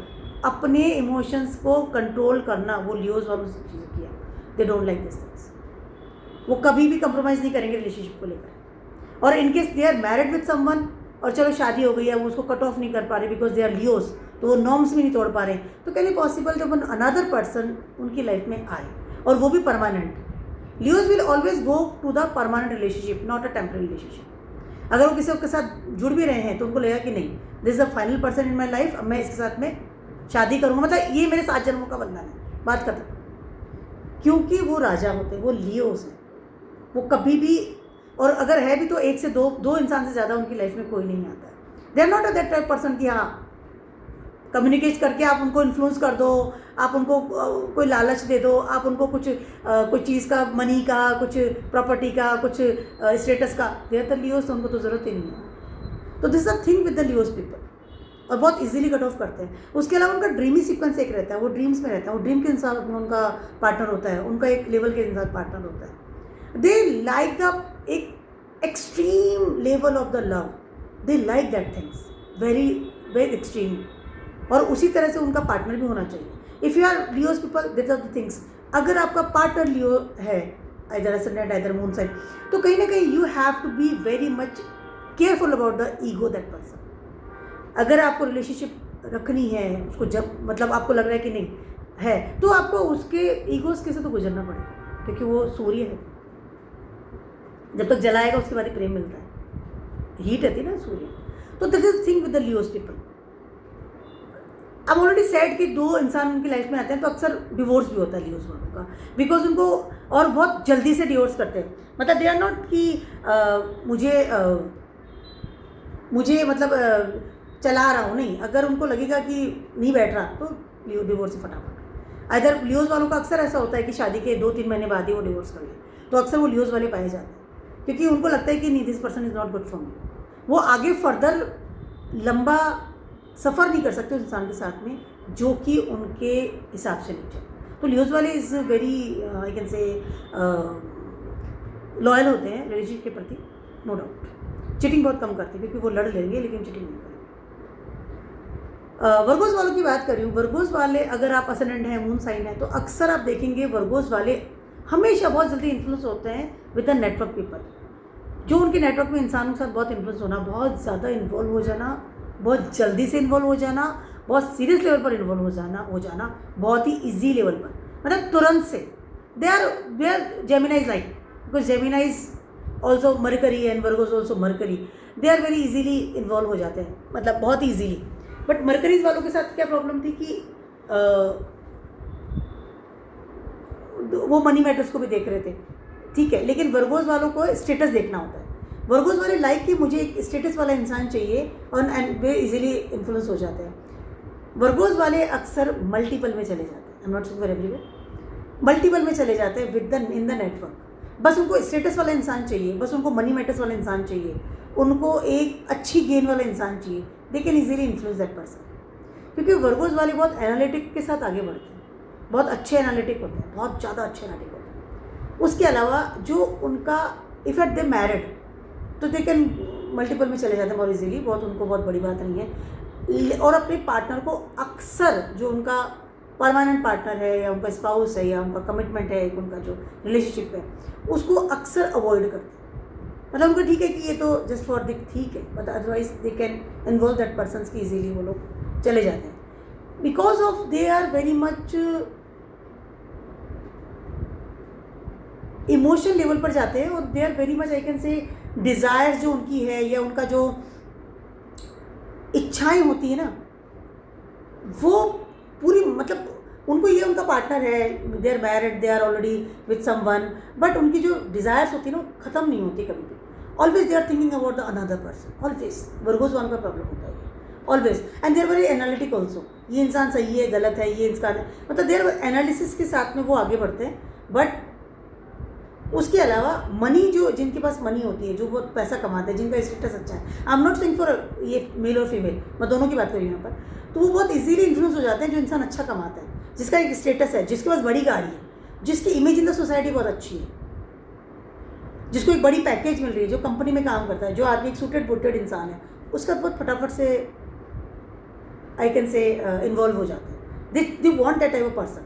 अपने इमोशंस को कंट्रोल करना वो लियोज वालों से चीज़ किया, दे डोंट लाइक दिस थिंग्स। वो कभी भी कंप्रोमाइज़ नहीं करेंगे रिलेशनशिप को लेकर। और in case they are married with someone और चलो शादी हो गई है, वो उसको कट ऑफ नहीं कर पा रहे बिकॉज दे आर लियोज, तो वो नॉर्म्स भी नहीं तोड़ पा रहे, तो कैन बी पॉसिबल जब अनदर पर्सन उनकी लाइफ में आए और वो भी permanent. Leos will always go to the permanent relationship, not a temporary relationship. अगर वो किसी के साथ जुड़ भी रहे हैं तो उनको लगेगा कि नहीं, this is a final person in my life, अब मैं इसके साथ में शादी करूँगा, मतलब ये मेरे 7 जन्मों का बंधन है, बात खत्म। क्योंकि वो राजा होते हैं, वो लियोज हैं, वो कभी भी, और अगर है भी तो एक से दो इंसान से ज़्यादा उनकी लाइफ में कोई नहीं आता है। They are not a that type person कि हाँ कम्युनिकेट करके आप उनको इन्फ्लुएंस कर दो, आप उनको कोई लालच दे दो, आप उनको कुछ कोई चीज़ का, मनी का, कुछ प्रॉपर्टी का, कुछ स्टेटस का। दे आर द लियोस, तो उनको तो ज़रूरत ही नहीं है। तो this a thing with the Leos people, और बहुत इजीली कट ऑफ करते हैं। उसके अलावा उनका ड्रीमी सीक्वेंस एक रहता है, वो ड्रीम्स में रहता है, वो ड्रीम के इंसान उनका पार्टनर होता है, उनका एक लेवल के इंसान पार्टनर होता है। दे लाइक द एक extreme level of the love, they like that things very very extreme, और उसी तरह से उनका पार्टनर भी होना चाहिए। If you are Leos people, this are the things. अगर आपका पार्टनर लियो है, either ascendant either moon sign, तो कहीं ना कहीं you have to be very much careful about the ego that person. अगर आपको रिलेशनशिप रखनी है उसको, जब मतलब आपको लग रहा है कि नहीं है, तो आपको उसके ईगोस के से तो गुजरना पड़ेगा, क्योंकि वो सूर्य है, जब तक जलाएगा उसके बाद ही प्रेम मिलता है, हीट रहती है ना सूर्य। तो this is thing with the Leos people. अब ऑलरेडी सेड कि दो इंसान उनकी लाइफ में आते हैं तो अक्सर डिवोर्स भी होता है लियोस वालों का, बिकॉज उनको और बहुत जल्दी से डिवोर्स करते हैं। मतलब दे आर नॉट कि मुझे मतलब चला रहा हूँ, नहीं, अगर उनको लगेगा कि नहीं बैठ रहा तो डिवोर्स फटाफट। अदर लियोस वालों का अक्सर ऐसा होता है कि शादी के 2-3 महीने बाद ही वो डिवोर्स कर ले, तो अक्सर वो लियोस वाले पाए जाते हैं, क्योंकि उनको लगता है कि नहीं, this person is not good for me. वो आगे फर्दर लंबा सफ़र नहीं कर सकते उस इंसान के साथ में जो कि उनके हिसाब से नहीं चले। तो लियोस वाले इज़ वेरी आई कैन से लॉयल होते हैं रिलेशनशिप के प्रति, नो डाउट। चिटिंग बहुत कम करते हैं क्योंकि वो लड़ लेंगे, लेकिन चिटिंग नहीं करेंगे। वर्गोस वालों की बात कर रही हूँ। वर्गोस वाले, अगर आप असेंडेंट हैं, मून साइन है, तो अक्सर आप देखेंगे वर्गोस वाले हमेशा बहुत जल्दी इन्फ्लुएंस होते हैं विद द नेटवर्क पीपल। जो उनके नेटवर्क में इंसानों के साथ बहुत इन्फ्लुएंस होना, बहुत ज़्यादा इन्वॉल्व हो जाना, बहुत जल्दी से इन्वॉल्व हो जाना, बहुत सीरियस लेवल पर इन्वॉल्व हो जाना, बहुत ही ईजी लेवल पर, मतलब तुरंत से। They are Geminis like, because Geminis also Mercury and Virgos also Mercury, they are very easily involve हो जाते हैं, मतलब बहुत ईजीली। बट मरकरीज वालों के साथ क्या प्रॉब्लम थी कि वो मनी मैटर्स को भी देख रहे थे, ठीक है, लेकिन वर्गोस वालों को स्टेटस देखना होता है। वर्गोस वाले लाइक कि मुझे एक स्टेटस वाला इंसान चाहिए, और एंड वे इजीली इन्फ्लुएंस हो जाते हैं। वर्गोस वाले अक्सर मल्टीपल में चले जाते हैं, आई am not saying for everyone, multiple में चले जाते हैं with the in the network. बस उनको स्टेटस वाला इंसान चाहिए, बस उनको मनी मैटर्स वाला इंसान चाहिए, उनको एक अच्छी गेन वाला इंसान चाहिए। They can easily influence that person, क्योंकि वर्गोस वाले बहुत एनालिटिक के साथ आगे बढ़ते हैं, बहुत अच्छे एनालिटिक होते हैं, बहुत ज़्यादा अच्छे एनालिटिक होते हैं। उसके अलावा जो उनका इफ़ एट दे मैरिड, तो दे कैन मल्टीपल में चले जाते हैं बहुत इजीली, बहुत उनको बहुत बड़ी बात नहीं है। और अपने पार्टनर को अक्सर, जो उनका परमानेंट पार्टनर है या उनका स्पाउस है या उनका कमिटमेंट है, एक उनका जो रिलेशनशिप है, उसको अक्सर अवॉइड करते हैं। मतलब उनको ठीक है कि ये तो जस्ट फॉर द ठीक है, but otherwise they can involve that person की इजीली वो लोग चले जाते हैं, because of they are very much emotion level पर जाते हैं, और they are very much I can say desires जो उनकी है या उनका जो इच्छाएं होती है ना, वो पूरी, मतलब उनको ये उनका पार्टनर है, they are married, they are already with someone, but उनकी जो डिज़ायर्स होती है ना वो ख़त्म नहीं होती कभी भी। Always they are thinking about the another person, always. Virgos वालों का प्रॉब्लम होता है always, and they are very analytic also. ये इंसान सही है, गलत है, ये इंसान है, मतलब दे आर एनालिसिस के साथ में वो आगे बढ़ते हैं। बट उसके अलावा मनी, जो जिनके पास मनी होती है, जो बहुत पैसा कमाते हैं, जिनका स्टेटस अच्छा है, I am not saying for ये मेल और फीमेल, मैं दोनों की बात कर रही हूँ यहाँ पर, तो वो बहुत इजीली इन्फ्लुएंस हो जाते हैं। जो इंसान अच्छा कमाता है, जिसका एक स्टेटस है, जिसके पास बड़ी गाड़ी है, जिसकी इमेज इन द सोसाइटी बहुत अच्छी है, जिसको एक बड़ी पैकेज मिल रही है, जो कंपनी में काम करता है, जो आदमी एक सूटेड बुटेड इंसान है, उसका बहुत फटाफट से आई कैन से इन्वॉल्व हो जाते हैं। They want that type of person,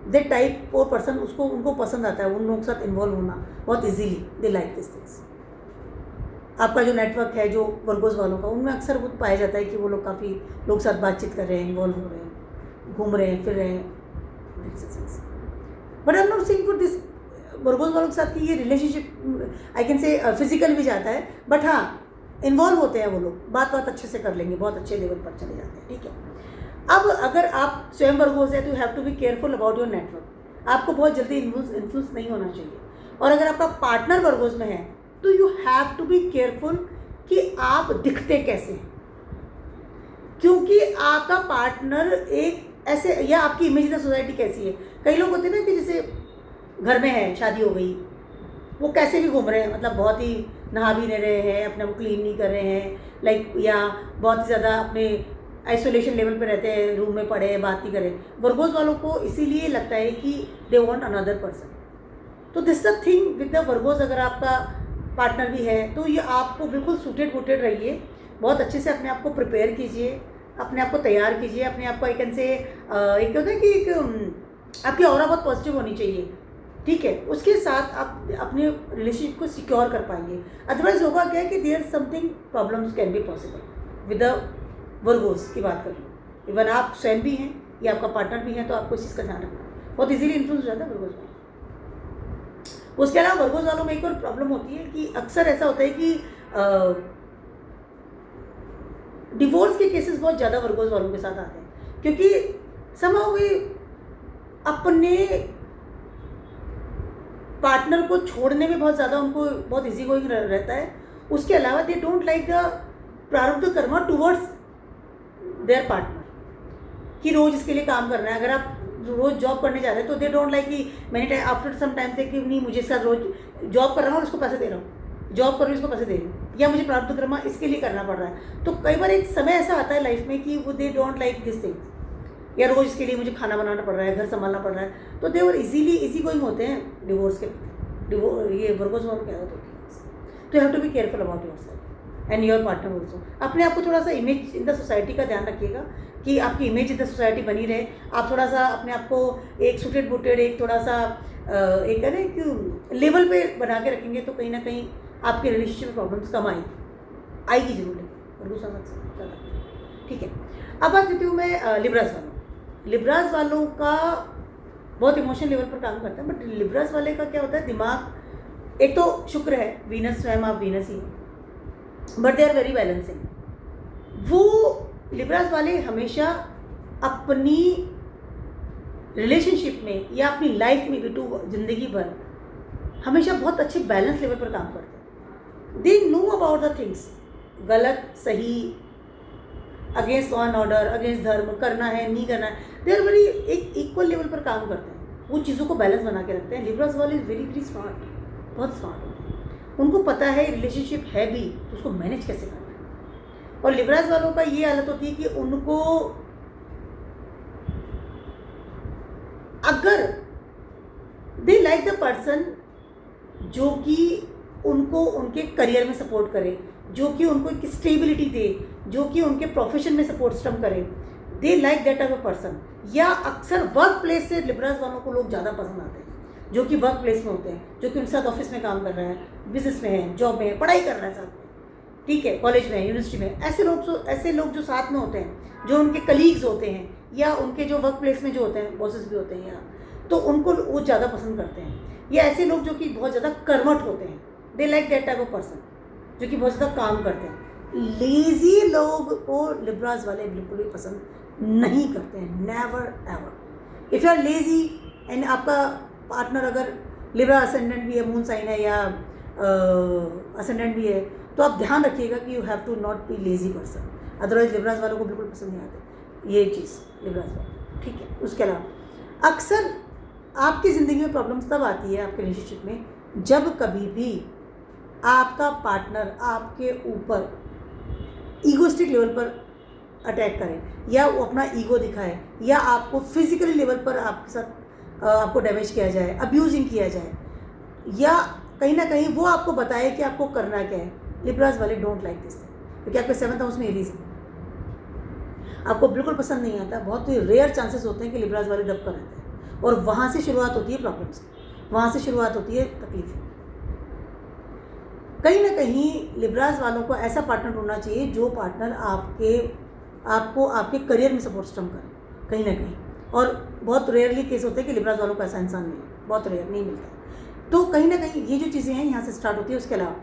that type of person, उसको उनको पसंद आता है उन लोगों के साथ इन्वॉल्व होना बहुत easily. They like this things. आपका जो नेटवर्क है जो वर्गोस वालों का, उनमें अक्सर वो पाया जाता है कि वो लोग काफ़ी लोग साथ बातचीत कर रहे हैं, इन्वॉल्व हो रहे हैं, घूम रहे हैं, फिर रहे हैं। But I am not saying for this Virgo's वालों के साथ कि ये रिलेशनशिप आई कैन से फिजिकल भी जाता है, बट हाँ इन्वॉल्व होते हैं वो लोग, बात अच्छे से कर लेंगे, बहुत अच्छे लेवल पर चले जाते हैं, ठीक है। अब अगर आप स्वयं वर्गोस है तो you have to be careful about your network. आपको बहुत जल्दी इन्फ्लुएंस नहीं होना चाहिए, और अगर आपका पार्टनर वर्गोस में है तो you have to be careful कि आप दिखते कैसे हैं, क्योंकि आपका पार्टनर एक ऐसे, या आपकी इमेज इन द सोसाइटी कैसी है। कई लोग होते हैं ना कि जैसे घर में है, शादी हो गई, वो कैसे भी घूम रहे हैं, मतलब बहुत ही नहा भी नहीं रहे हैं, अपने को क्लीन नहीं कर रहे हैं, लाइक या बहुत ही ज़्यादा अपने आइसोलेशन लेवल पे रहते हैं, रूम में पड़े हैं, बात नहीं करें। वर्गोस वालों को इसीलिए लगता है कि दे वांट अनदर पर्सन। तो this the thing with the Virgo's, अगर आपका पार्टनर भी है तो ये आपको बिल्कुल सूटेड वूटेड रहिए, बहुत अच्छे से अपने आप को प्रिपेयर कीजिए, अपने आप को तैयार कीजिए, अपने आप को आई कैन से एक होता है कि एक आपकी ऑरा बहुत पॉजिटिव होनी चाहिए, ठीक है। उसके साथ आप अपने रिलेशनशिप को सिक्योर कर पाएंगे। अदरवाइज होगा क्या है कि there something problems can be possible with the Virgos की बात करें। इवन आप स्वयं भी हैं या आपका पार्टनर भी है तो आपको इस चीज़ का ध्यान रखना, बहुत इजीली इन्फ्लुएंस हो जाता है वर्गोस वालों। उसके अलावा वर्गोस वालों में एक और प्रॉब्लम होती है कि अक्सर ऐसा होता है कि डिवोर्स के केसेस बहुत ज़्यादा वर्गोस वालों के साथ आते हैं, क्योंकि समहाउ वे अपने पार्टनर को छोड़ने में बहुत ज़्यादा उनको बहुत इजी गोइंग रहता है। उसके अलावा दे डोंट लाइक द प्रारब्ध कर्मा टुवर्ड्स देयर पार्टनर, कि रोज़ इसके लिए काम करना है। अगर आप रोज़ जॉब करने जा रहे हैं तो दे डोंट लाइक कि मैंने टाइम आफ्टर सम टाइम से कि नहीं, मुझे इसके साथ रोज़ जॉब कर रहा हूँ और इसको पैसे दे रहा हूँ, जॉब कर रही हूँ इसको पैसे दे रही हूँ, या मुझे प्रारब्ध कर्मा इसके लिए करना पड़ रहा है। तो कई बार एक समय ऐसा आता है लाइफ में कि वो दे डोंट लाइक दिस थिंग्स, या रोज़ इसके लिए मुझे खाना बनाना पड़ रहा है, घर संभालना पड़ रहा है, तो दे वर इजी गोइंग होते हैं डिवोर्स के। ये वर्गोस वालों की आदत होती है। तो you have to be careful about yourself and your partner also. अपने आप को थोड़ा सा इमेज इन द सोसाइटी का ध्यान रखिएगा कि आपकी इमेज इन द सोसाइटी बनी रहे। आप थोड़ा सा अपने आप को एक सूटेड बूटेड, एक थोड़ा सा एक है ना कि लेवल पे बना के रखेंगे तो कहीं ना कहीं आपके रिलेशनशिप में प्रॉब्लम्स कम आएगी जरूर, वर्गोस ज़्यादा, ठीक है। अब बात करती हूँ मैं लिब्रास वालों। लिब्रास वालों का बहुत इमोशनल लेवल पर काम करता है, बट लिब्रास वाले का क्या होता है, दिमाग एक तो शुक्र है, वीनस स्वयं आप वीनस ही, but they are very balancing. वो लिब्रास वाले हमेशा अपनी रिलेशनशिप में या अपनी लाइफ में भी जिंदगी भर हमेशा बहुत अच्छे बैलेंस लेवल पर काम करते हैं। They know about the things, गलत सही, against law and order, against धर्म, करना है नहीं करना है, दे आर वेरी एक इक्वल लेवल पर काम करते हैं, वो चीज़ों को बैलेंस बना के रखते हैं। लिब्रास वाले इज़ वेरी वेरी स्मार्ट, बहुत स्मार्ट होते हैं। उनको पता है रिलेशनशिप है भी तो उसको मैनेज कैसे करना है। और लिब्रास वालों का ये हालत होती है कि उनको अगर दे लाइक द पर्सन जो कि उनको उनके करियर में सपोर्ट करे, जो कि उनको एक स्टेबिलिटी दे, जो कि उनके प्रोफेशन में सपोर्ट सिस्टम करे, दे like that type of person. या अक्सर वर्क प्लेस से लिब्रास वालों को लोग ज़्यादा पसंद आते हैं, जो कि वर्क प्लेस में होते हैं, जो कि उनके साथ ऑफिस में काम कर रहा है, बिजनेस में है, जॉब में है, पढ़ाई कर रहा है साथ में, ठीक है, कॉलेज में है, यूनिवर्सिटी में। ऐसे लोग जो साथ में होते हैं, जो उनके कलीग्स होते हैं या उनके जो वर्क प्लेस में जो होते हैं, बॉसेस भी होते हैं या, तो उनको वो ज़्यादा पसंद करते हैं। या ऐसे लोग जो कि बहुत ज़्यादा कर्मठ होते हैं, दे like that type of person, जो कि बहुत ज़्यादा काम करते हैं। लेज़ी लोग को लिब्रास वाले बिल्कुल भी पसंद नहीं करते हैं, never ever. If you are lazy and आपका पार्टनर अगर लिब्रा असेंडेंट भी है, मून साइन है या असेंडेंट भी है, तो आप ध्यान रखिएगा कि you have to not be lazy person, otherwise Libras वालों को बिल्कुल पसंद नहीं आते ये चीज़, लिब्रास वाले, ठीक है। उसके अलावा अक्सर आपकी ज़िंदगी में प्रॉब्लम्स तब आती है आपके रिलेशनशिप में जब कभी भी आपका पार्टनर आपके ऊपर ईगोस्टिक लेवल पर अटैक करे, या वो अपना ईगो दिखाए, या आपको फिजिकली लेवल पर आपके साथ आपको डैमेज किया जाए, अब्यूजिंग किया जाए, या कहीं ना कहीं वो आपको बताए कि आपको करना क्या है। लिब्रास वाले डोंट लाइक दिस थिंग, क्योंकि आपके 7th हाउस में एरीज है, आपको बिल्कुल पसंद नहीं आता। बहुत ही रेयर चांसेस होते हैं कि लिब्रास वाले दब कर रहते हैं, और वहाँ से शुरुआत होती है प्रॉब्लम्स, वहाँ से शुरुआत होती है तकलीफ। कहीं ना कहीं लिब्रास वालों को ऐसा पार्टनर ढूंढना चाहिए जो पार्टनर आपको आपके करियर में सपोर्ट सिस्टम करे कहीं ना कहीं। और बहुत रेयरली केस होते हैं कि लिब्रास वालों को ऐसा इंसान मिले, बहुत रेयर, नहीं मिलता। तो कहीं ना कहीं ये जो चीज़ें हैं यहाँ से स्टार्ट होती है। उसके अलावा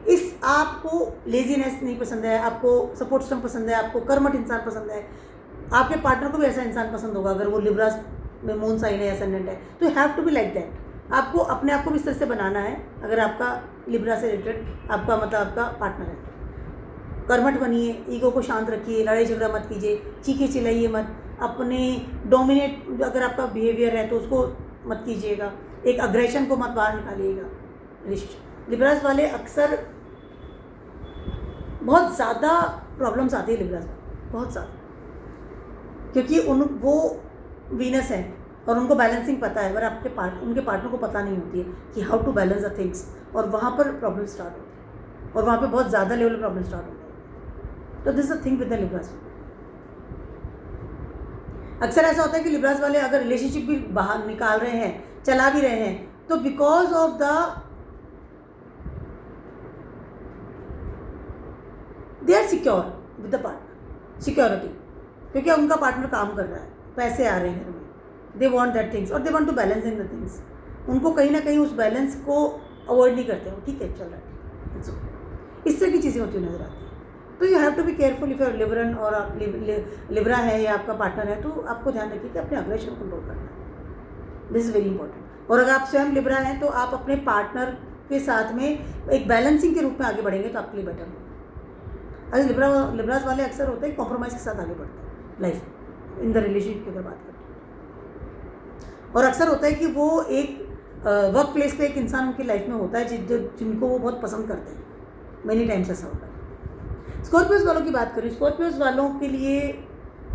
इस आपको लेजीनेस नहीं पसंद है, आपको सपोर्ट सिस्टम पसंद है, आपको कर्मठ इंसान पसंद है, आपके पार्टनर को भी ऐसा इंसान पसंद होगा अगर वो लिब्रास में मून साइन है, असेंडेंट है, तो you have to be like that. आपको अपने आप को भी इस तरह से बनाना है। अगर आपका लिब्रा से रिलेटेड आपका मतलब आपका पार्टनर है, कर्मठ बनिए, ईगो को शांत रखिए, लड़ाई झगड़ा मत कीजिए, चीखे चिल्लाइए मत, अपने डोमिनेट अगर आपका बिहेवियर है तो उसको मत कीजिएगा, एक अग्रेशन को मत बाहर निकालिएगा। रिलेशनशिप लिब्रास वाले अक्सर बहुत ज़्यादा प्रॉब्लम्स आती है लिब्रास में, बहुत ज़्यादा, क्योंकि वो वीनस है और उनको बैलेंसिंग पता है, पर उनके पार्टनर को पता नहीं होती है कि how to balance the things, और वहाँ पर प्रॉब्लम स्टार्ट होती है और वहाँ पे बहुत ज़्यादा लेवल प्रॉब्लम स्टार्ट होती है। तो this the thing with the Libras. अक्सर ऐसा होता है कि लिब्रास वाले अगर रिलेशनशिप भी बाहर निकाल रहे हैं, चला भी रहे हैं, तो because of the they are secure with the partner, security, क्योंकि उनका पार्टनर काम कर रहा है, पैसे आ रहे हैं घर में, दे वॉन्ट दैट थिंग्स और they want to balance in the things. उनको कहीं ना कहीं उस बैलेंस को अवॉइड नहीं करते हो, ठीक है चल रहा है, इस तरह की चीज़ें होती नजर आती है। तो you have to be careful if your Libran और आप लिब्रा है या आपका पार्टनर है, तो आपको ध्यान रखिए कि अपने अग्रेशन को कंट्रोल करना है, दिस इज़ वेरी इंपॉर्टेंट। और अगर आप स्वयं लिब्रा हैं तो आप अपने पार्टनर के साथ में एक बैलेंसिंग के रूप में आगे बढ़ेंगे तो आपके लिए बेटर होगा। अगर लिब्रास वाले अक्सर होते हैं कॉम्प्रोमाइज़ के साथ आगे बढ़ते हैं लाइफ इन द रिलेशनशिप की अगर बात करते हैं, और अक्सर होता है कि वो एक वर्क प्लेस पे एक इंसान उनकी लाइफ में होता है जिनको वो बहुत पसंद करते हैं, मेनी टाइम्स ऐसा होता है। स्कॉर्पियोज वालों की बात करें, स्कॉर्पियोज वालों के लिए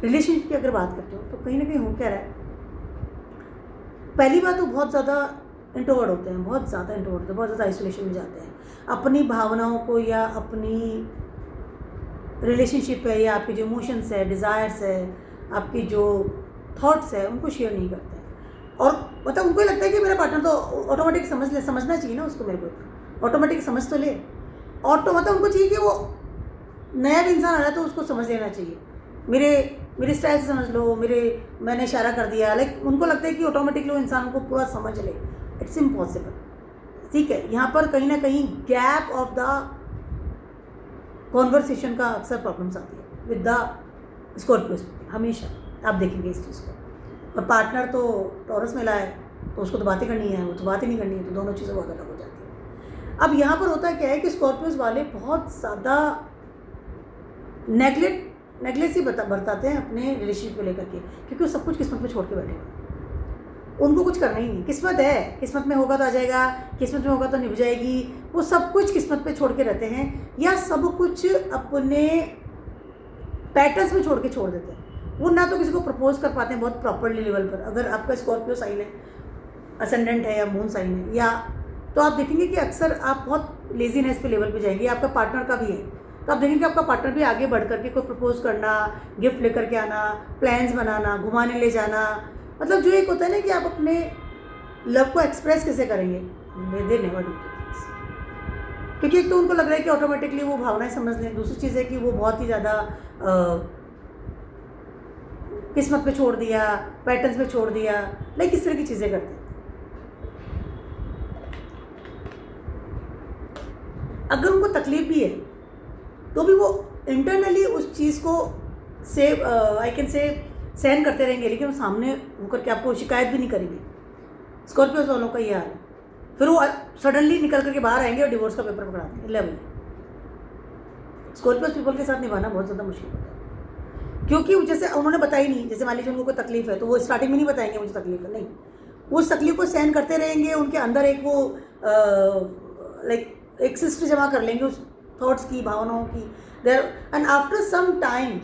रिलेशनशिप की अगर बात करते हो तो कहीं ना कहीं हो क्या रहा है, पहली बात तो बहुत ज़्यादा इंट्रोवर्ट होते हैं, बहुत ज़्यादा इंट्रोवर्ट होते हैं, बहुत ज़्यादा आइसोलेशन में जाते हैं, अपनी भावनाओं को या अपनी रिलेशनशिप है या आपके जो इमोशंस है, डिज़ायर्स है, आपके जो थॉट्स है, उनको शेयर नहीं करते हैं। और मतलब उनको लगता है कि मेरा पार्टनर तो ऑटोमेटिक समझना चाहिए ना उसको, मेरे को ऑटोमेटिक समझ तो ले, मतलब उनको चाहिए कि वो नया भी इंसान आ रहा है तो उसको समझ लेना चाहिए, मेरे स्टाइल से समझ लो, मैंने इशारा कर दिया, लाइक उनको लगता है कि ऑटोमेटिकली वो इंसान को पूरा समझ ले, इट्स इम्पॉसिबल। ठीक है, यहाँ पर कहीं ना कहीं गैप ऑफ द कॉन्वर्सेशन का अक्सर प्रॉब्लम्स आती है विद द स्कॉर्पियोज, हमेशा आप देखेंगे इस चीज़ को। और पार्टनर तो टॉरस में लाए तो उसको तो बातें करनी है, वो तो बात ही नहीं करनी है, तो दोनों चीज़ें बहुत अलग हो जाती हैं। अब यहाँ पर होता क्या है कि स्कॉर्पियोज वाले बहुत ज़्यादा नेगलेक्ट ही बरताते हैं अपने रिलेशनशिप को लेकर के, क्योंकि वो सब कुछ किस्मत में छोड़ के बैठे हैं, उनको कुछ करना ही नहीं। किस्मत है, किस्मत में होगा तो आ जाएगा, किस्मत में होगा तो निभ जाएगी, वो सब कुछ किस्मत पे छोड़ के रहते हैं, या सब कुछ अपने पैटर्न्स में छोड़ देते हैं। वो ना तो किसी को प्रपोज कर पाते हैं बहुत प्रॉपरली लेवल पर। अगर आपका स्कॉर्पियो साइन है, असेंडेंट है या मून साइन है, या तो आप देखेंगे कि अक्सर आप बहुत लेजीनेस पे लेवल पे जाएंगे, आपका पार्टनर का भी है, तो आप देखेंगे आपका पार्टनर भी आगे बढ़ करके कोई प्रपोज करना, गिफ्ट लेकर के आना, प्लान्स बनाना, घुमाने ले जाना, मतलब जो एक होता है ना कि आप अपने लव को एक्सप्रेस कैसे करेंगे, दे नेवर डू थिंग्स, क्योंकि एक तो उनको लग रहा है कि ऑटोमेटिकली वो भावनाएं समझ लें, दूसरी चीज़ है कि वो बहुत ही ज़्यादा किस्मत पे छोड़ दिया, पैटर्न्स पे छोड़ दिया, लाइक इस तरह की चीज़ें करते हैं। अगर उनको तकलीफ भी है तो भी वो इंटरनली उस चीज़ को आई कैन से सहन करते रहेंगे, लेकिन वो सामने होकर के आपको शिकायत भी नहीं करेंगे। स्कॉर्पियोज वालों का ये हाल है, फिर वो सडनली निकल करके बाहर आएंगे और डिवोर्स का पेपर पकड़ा देंगे, ले भाई। स्कॉर्पियोज पीपल के साथ निभाना बहुत ज़्यादा मुश्किल होता है, क्योंकि जैसे उन्होंने बताई नहीं, जैसे मान लीजिए उनको कोई तकलीफ है तो वो स्टार्टिंग में नहीं बताएंगे मुझे तकलीफ है, नहीं, वो उस तकलीफ को सहन करते रहेंगे, उनके अंदर एक वो लाइक एक सिस्टम जमा कर लेंगे उस थॉट्स की, भावनाओं की, there and after some time,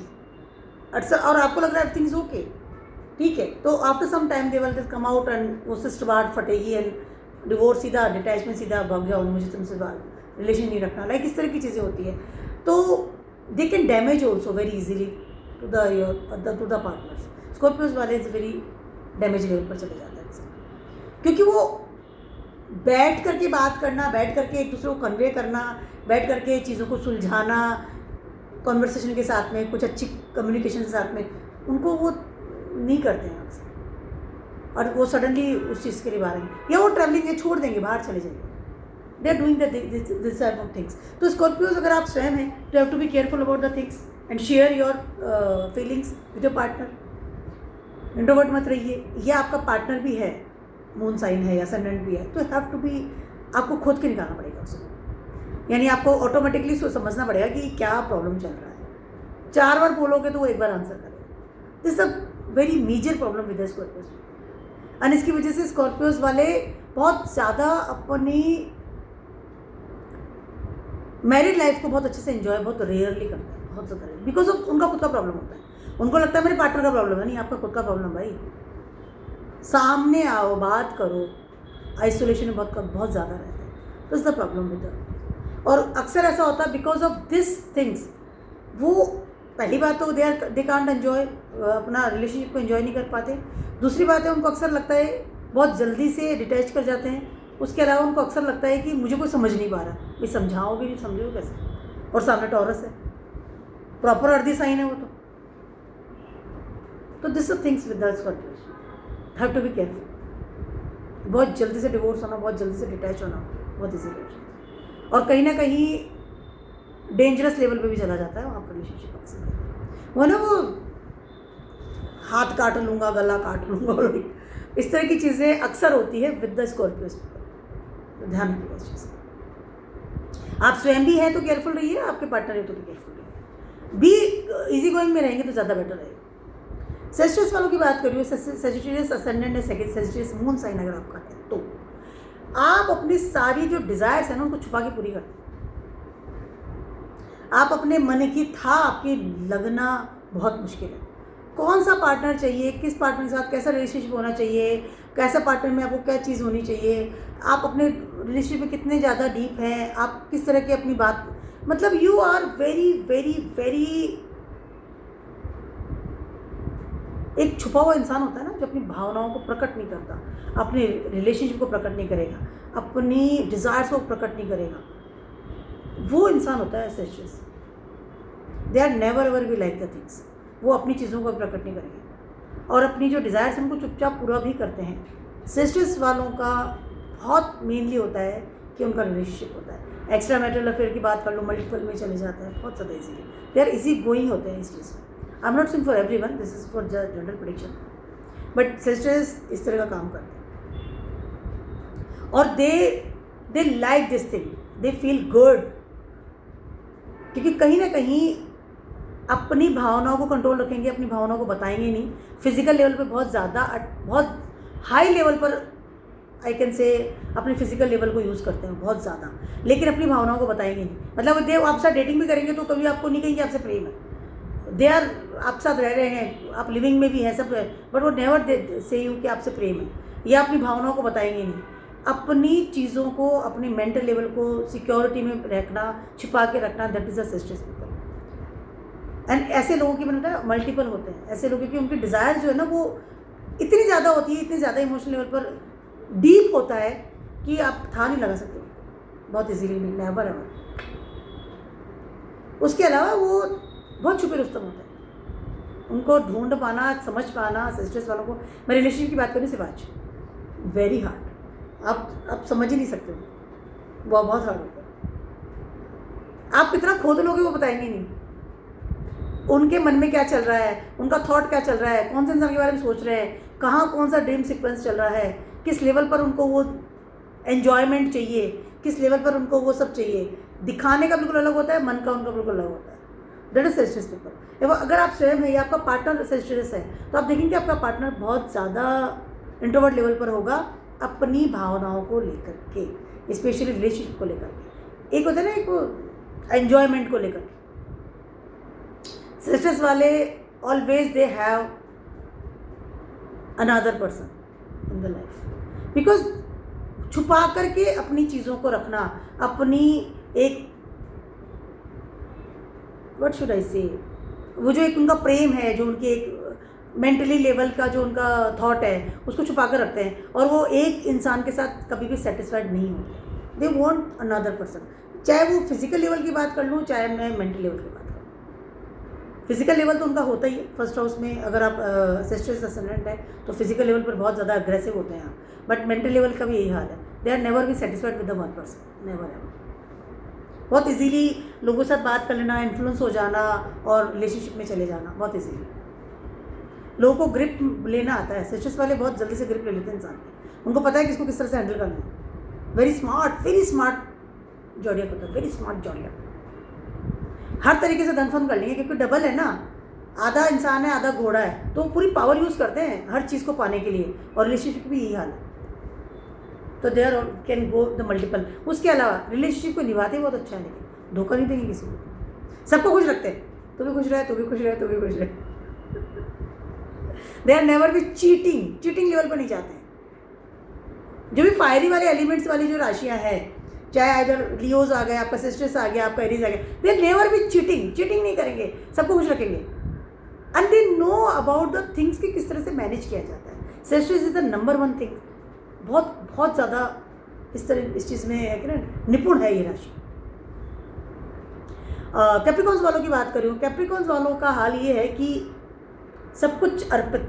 और आपको लग रहा है एवरीथिंग इज ओके, ठीक है, तो after some time they will come out and वो सिस्ट बात फटेगी एंड डिवोर्स सीधा, डिटैचमेंट सीधा, भाग जाओ, मुझे तुमसे बात रिलेशन नहीं रखना, लाइक इस तरह की चीज़ें होती है। तो they can damage also very easily to the partners. Scorpios वाले इज वेरी डैमेज लेवल पर चले जाता है, क्योंकि वो बैठ करके बात करना, बैठ करके एक दूसरे को कन्वे करना, बैठ करके चीज़ों को सुलझाना, कॉन्वर्सेशन के साथ में, कुछ अच्छी कम्युनिकेशन के साथ में, उनको वो नहीं करते हैं अक्सर, और वो सडनली उस चीज़ के लिए बाहर आएंगे, या वो ट्रैवलिंग है छोड़ देंगे, बाहर चले जाएंगे, they are doing this type of things. तो स्कॉर्पियोज अगर आप स्वयं हैं तो have to be careful about the things and share your feelings with your partner. Introvert मत रहिए, या आपका पार्टनर भी है मून साइन है या असेंडेंट भी है, तो हैव टू बी, आपको खुद के निकालना पड़ेगा उसको, यानी आपको ऑटोमेटिकली समझना पड़ेगा कि क्या प्रॉब्लम चल रहा है। 4 बार बोलोगे तो वो 1 बार आंसर करेगा। This a very major problem with Scorpios. And इसकी वजह से स्कॉर्पियोज वाले बहुत ज़्यादा अपनी मैरिड लाइफ को बहुत अच्छे से एंजॉय बहुत रेयरली करते हैं, बहुत ज़्यादा, बिकॉज ऑफ उनका खुद का प्रॉब्लम होता है। उनको लगता है मेरे पार्टनर का प्रॉब्लम है, नहीं, आपका खुद का प्रॉब्लम भाई। सामने आओ, बात करो। आइसोलेशन में बहुत ज़्यादा रहता है, तो इज द प्रॉब्लम विद। और अक्सर ऐसा होता है बिकॉज ऑफ दिस थिंग्स, वो पहली बात तो दे कांट एंजॉय, अपना रिलेशनशिप को एंजॉय नहीं कर पाते। दूसरी बात है, उनको अक्सर लगता है बहुत जल्दी से डिटैच कर जाते हैं। उसके अलावा उनको अक्सर लगता है कि मुझे कोई समझ नहीं पा रहा, ये समझाओ भी नहीं, समझो कैसे। और सामने टॉरस है, प्रॉपर अर्दी साइन है वो तो this are things with the Scorpios, have to be careful. बहुत जल्दी से डिवोर्स होना, बहुत जल्दी से डिटैच होना बहुत ईजीली हो जाता है, और कहीं ना कहीं डेंजरस लेवल पे भी चला जाता है वहाँ पर रिलेशनशिप अक्सर। वो ना वो हाथ काट लूँगा, गला काट लूँगा, और इस तरह की चीज़ें अक्सर होती है विद द स्कॉर्पियोज। ध्यान रखिएगा इस चीज़। आप स्वयं भी हैं तो केयरफुल रहिए, आपके पार्टनर है तो भी केयरफुल रहिए। बी इजी गोइंग में रहेंगे तो ज़्यादा बेटर रहेगा। सेजिटेरियस वालों की बात करिए, सेजिटेरियस असेंडेंट है, सेजिटेरियस मून साइन अगर आपका है तो आप अपनी सारी जो डिज़ायर्स है ना उनको छुपा के पूरी करते हैं। आप अपने मन की था आपकी लगना बहुत मुश्किल है। कौन सा पार्टनर चाहिए, किस पार्टनर के साथ कैसा रिलेशनशिप होना चाहिए, कैसा पार्टनर में आपको क्या चीज़ होनी चाहिए, आप अपने रिलेशनशिप में कितने ज़्यादा डीप हैं, आप किस तरह की अपनी बात, मतलब you are very very very, एक छुपा हुआ इंसान होता है ना जो अपनी भावनाओं को प्रकट नहीं करता, अपने रिलेशनशिप को प्रकट नहीं करेगा, अपनी डिज़ायर्स को प्रकट नहीं करेगा, वो इंसान होता है Sagittarius. They are never ever be like the things. वो अपनी चीज़ों को प्रकट नहीं करेंगे और अपनी जो डिज़ायर्स हैं उनको चुपचाप पूरा भी करते हैं। सेजिटेरियस वालों का बहुत मेनली होता है कि उनका रिलेशनशिप होता है। एक्स्ट्रा मैरिटल अफेयर की बात कर लो, मल्टीपल में चले जाता है बहुत ज़्यादा easily. They are easy going होते हैं इस चीज़ में। I am not saying for everyone, this is for general prediction, but Sagittarius इस तरह का काम करते हैं और they like this thing, they feel good, क्योंकि कहीं ना कहीं अपनी भावनाओं को कंट्रोल रखेंगे, अपनी भावनाओं को बताएंगे नहीं। फिजिकल लेवल पे बहुत ज़्यादा, बहुत हाई लेवल पर आई कैन से अपने फिजिकल लेवल को यूज़ करते हैं बहुत ज़्यादा, लेकिन अपनी भावनाओं को बताएंगे नहीं। मतलब दे आपके साथ डेटिंग भी करेंगे तो कभी आपको नहीं कहेंगे आपसे प्रेम है। दे आर आपके साथ रह रहे हैं, आप लिविंग में भी हैं सब, बट वो नेवर दे से यू कि आपसे प्रेम है, या अपनी भावनाओं को बताएंगे नहीं। अपनी चीज़ों को, अपने मेंटल लेवल को सिक्योरिटी में रखना, छिपा के रखना, that is a Sagittarius people. And ऐसे लोगों की मैंने बताया मल्टीपल होते हैं ऐसे लोगों की, उनकी डिज़ायर जो है ना वो इतनी ज़्यादा होती है, इतनी ज़्यादा इमोशनल लेवल पर डीप होता है कि आप था नहीं लगा सकते बहुत इजीली, नहीं, नेवर एवर। उसके अलावा वो बहुत छुपे रुस्तम होते हैं, उनको ढूंढ पाना, समझ पाना सेजिटेरियस वालों को, मैं रिलेशनशिप की बात करूँ सिर्फ आज, वेरी हार्ड। आप समझ ही नहीं सकते, वो बहुत हार्ड होता है। आप कितना खोद लोगे वो बताएंगे नहीं, उनके मन में क्या चल रहा है, उनका थॉट क्या चल रहा है, कौन से इंसान के बारे में सोच रहे हैं, कहाँ कौन सा ड्रीम सीक्वेंस चल रहा है, किस लेवल पर उनको वो एन्जॉयमेंट चाहिए, किस लेवल पर उनको वो सब चाहिए। दिखाने का बिल्कुल अलग होता है, मन का उनका बिल्कुल अलग होता है। That is Sagittarius people. अगर आप स्वयं है या आपका पार्टनर सेजिटेरियस है तो आप देखेंगे आपका पार्टनर बहुत ज़्यादा इंट्रोवर्ट लेवल पर होगा अपनी भावनाओं को लेकर के, स्पेशली रिलेशनशिप को लेकर के। एक होता है ना एक एन्जॉयमेंट को लेकर के, सेजिटेरियस वाले always they have another person in the life, because छुपा करके अपनी चीज़ों को रखना, अपनी एक व्हाट शुड आई से, वो जो एक उनका प्रेम है, जो उनकी एक मेंटली लेवल का जो उनका थॉट है उसको छुपा कर रखते हैं, और वो एक इंसान के साथ कभी भी सेटिस्फाइड नहीं होते। दे वॉन्ट अनदर पर्सन, चाहे वो फिजिकल लेवल की बात कर लूँ, चाहे मैं मेंटल लेवल की बात करूँ। फिजिकल लेवल तो उनका होता ही है फर्स्ट हाउस में, अगर आप सेजिटेरियस असेंडेंट है तो फिजिकल लेवल पर बहुत ज़्यादा अग्रेसिव होते हैं आप, बट मेंटल लेवल का भी यही हाल है। They are never be satisfied with the one person, never ever. बहुत इजीली लोगों के साथ बात कर लेना, इन्फ्लुएंस हो जाना और रिलेशनशिप में चले जाना बहुत इजीली। लोगों को ग्रिप लेना आता है, सेजिटेरियस वाले बहुत जल्दी से ग्रिप ले लेते हैं इंसान की, उनको पता है कि इसको किस तरह से हैंडल करना है। वेरी स्मार्ट जॉडियक होता है, वेरी स्मार्ट जॉडियक। हर तरीके से धन फन कर लेंगे, क्योंकि डबल है ना, आधा इंसान है आधा घोड़ा है, तो पूरी पावर यूज़ करते हैं हर चीज़ को पाने के लिए। और रिलेशनशिप भी यही हाल है, तो there can go the multiple. उसके अलावा रिलेशनशिप को निभाते बहुत अच्छा है, लेकिन धोखा नहीं देंगे किसी को, सबको खुश रखते हैं। तू भी खुश रहे, तू भी खुश रहे, तू भी खुश रहे। They are never be cheating level पर नहीं जाते हैं। जो भी फायरी वाले एलिमेंट्स वाली जो राशियाँ हैं, चाहे इधर लियोज आ गए, आपका सिस्टर्स आ गया, आपका एरीज आ गया, दे नेवर बी चीटिंग नहीं करेंगे, सबको खुश रखेंगे। And they know about the things कि किस तरह से मैनेज किया जाता है। Sisters is the number one thing, बहुत ज़्यादा इस चीज़ में है कि ना, निपुण है ये राशि। कैप्रिकॉन्स वालों की बात करूँ, कैप्रिकॉन्स वालों का हाल ये है कि सब कुछ अर्पित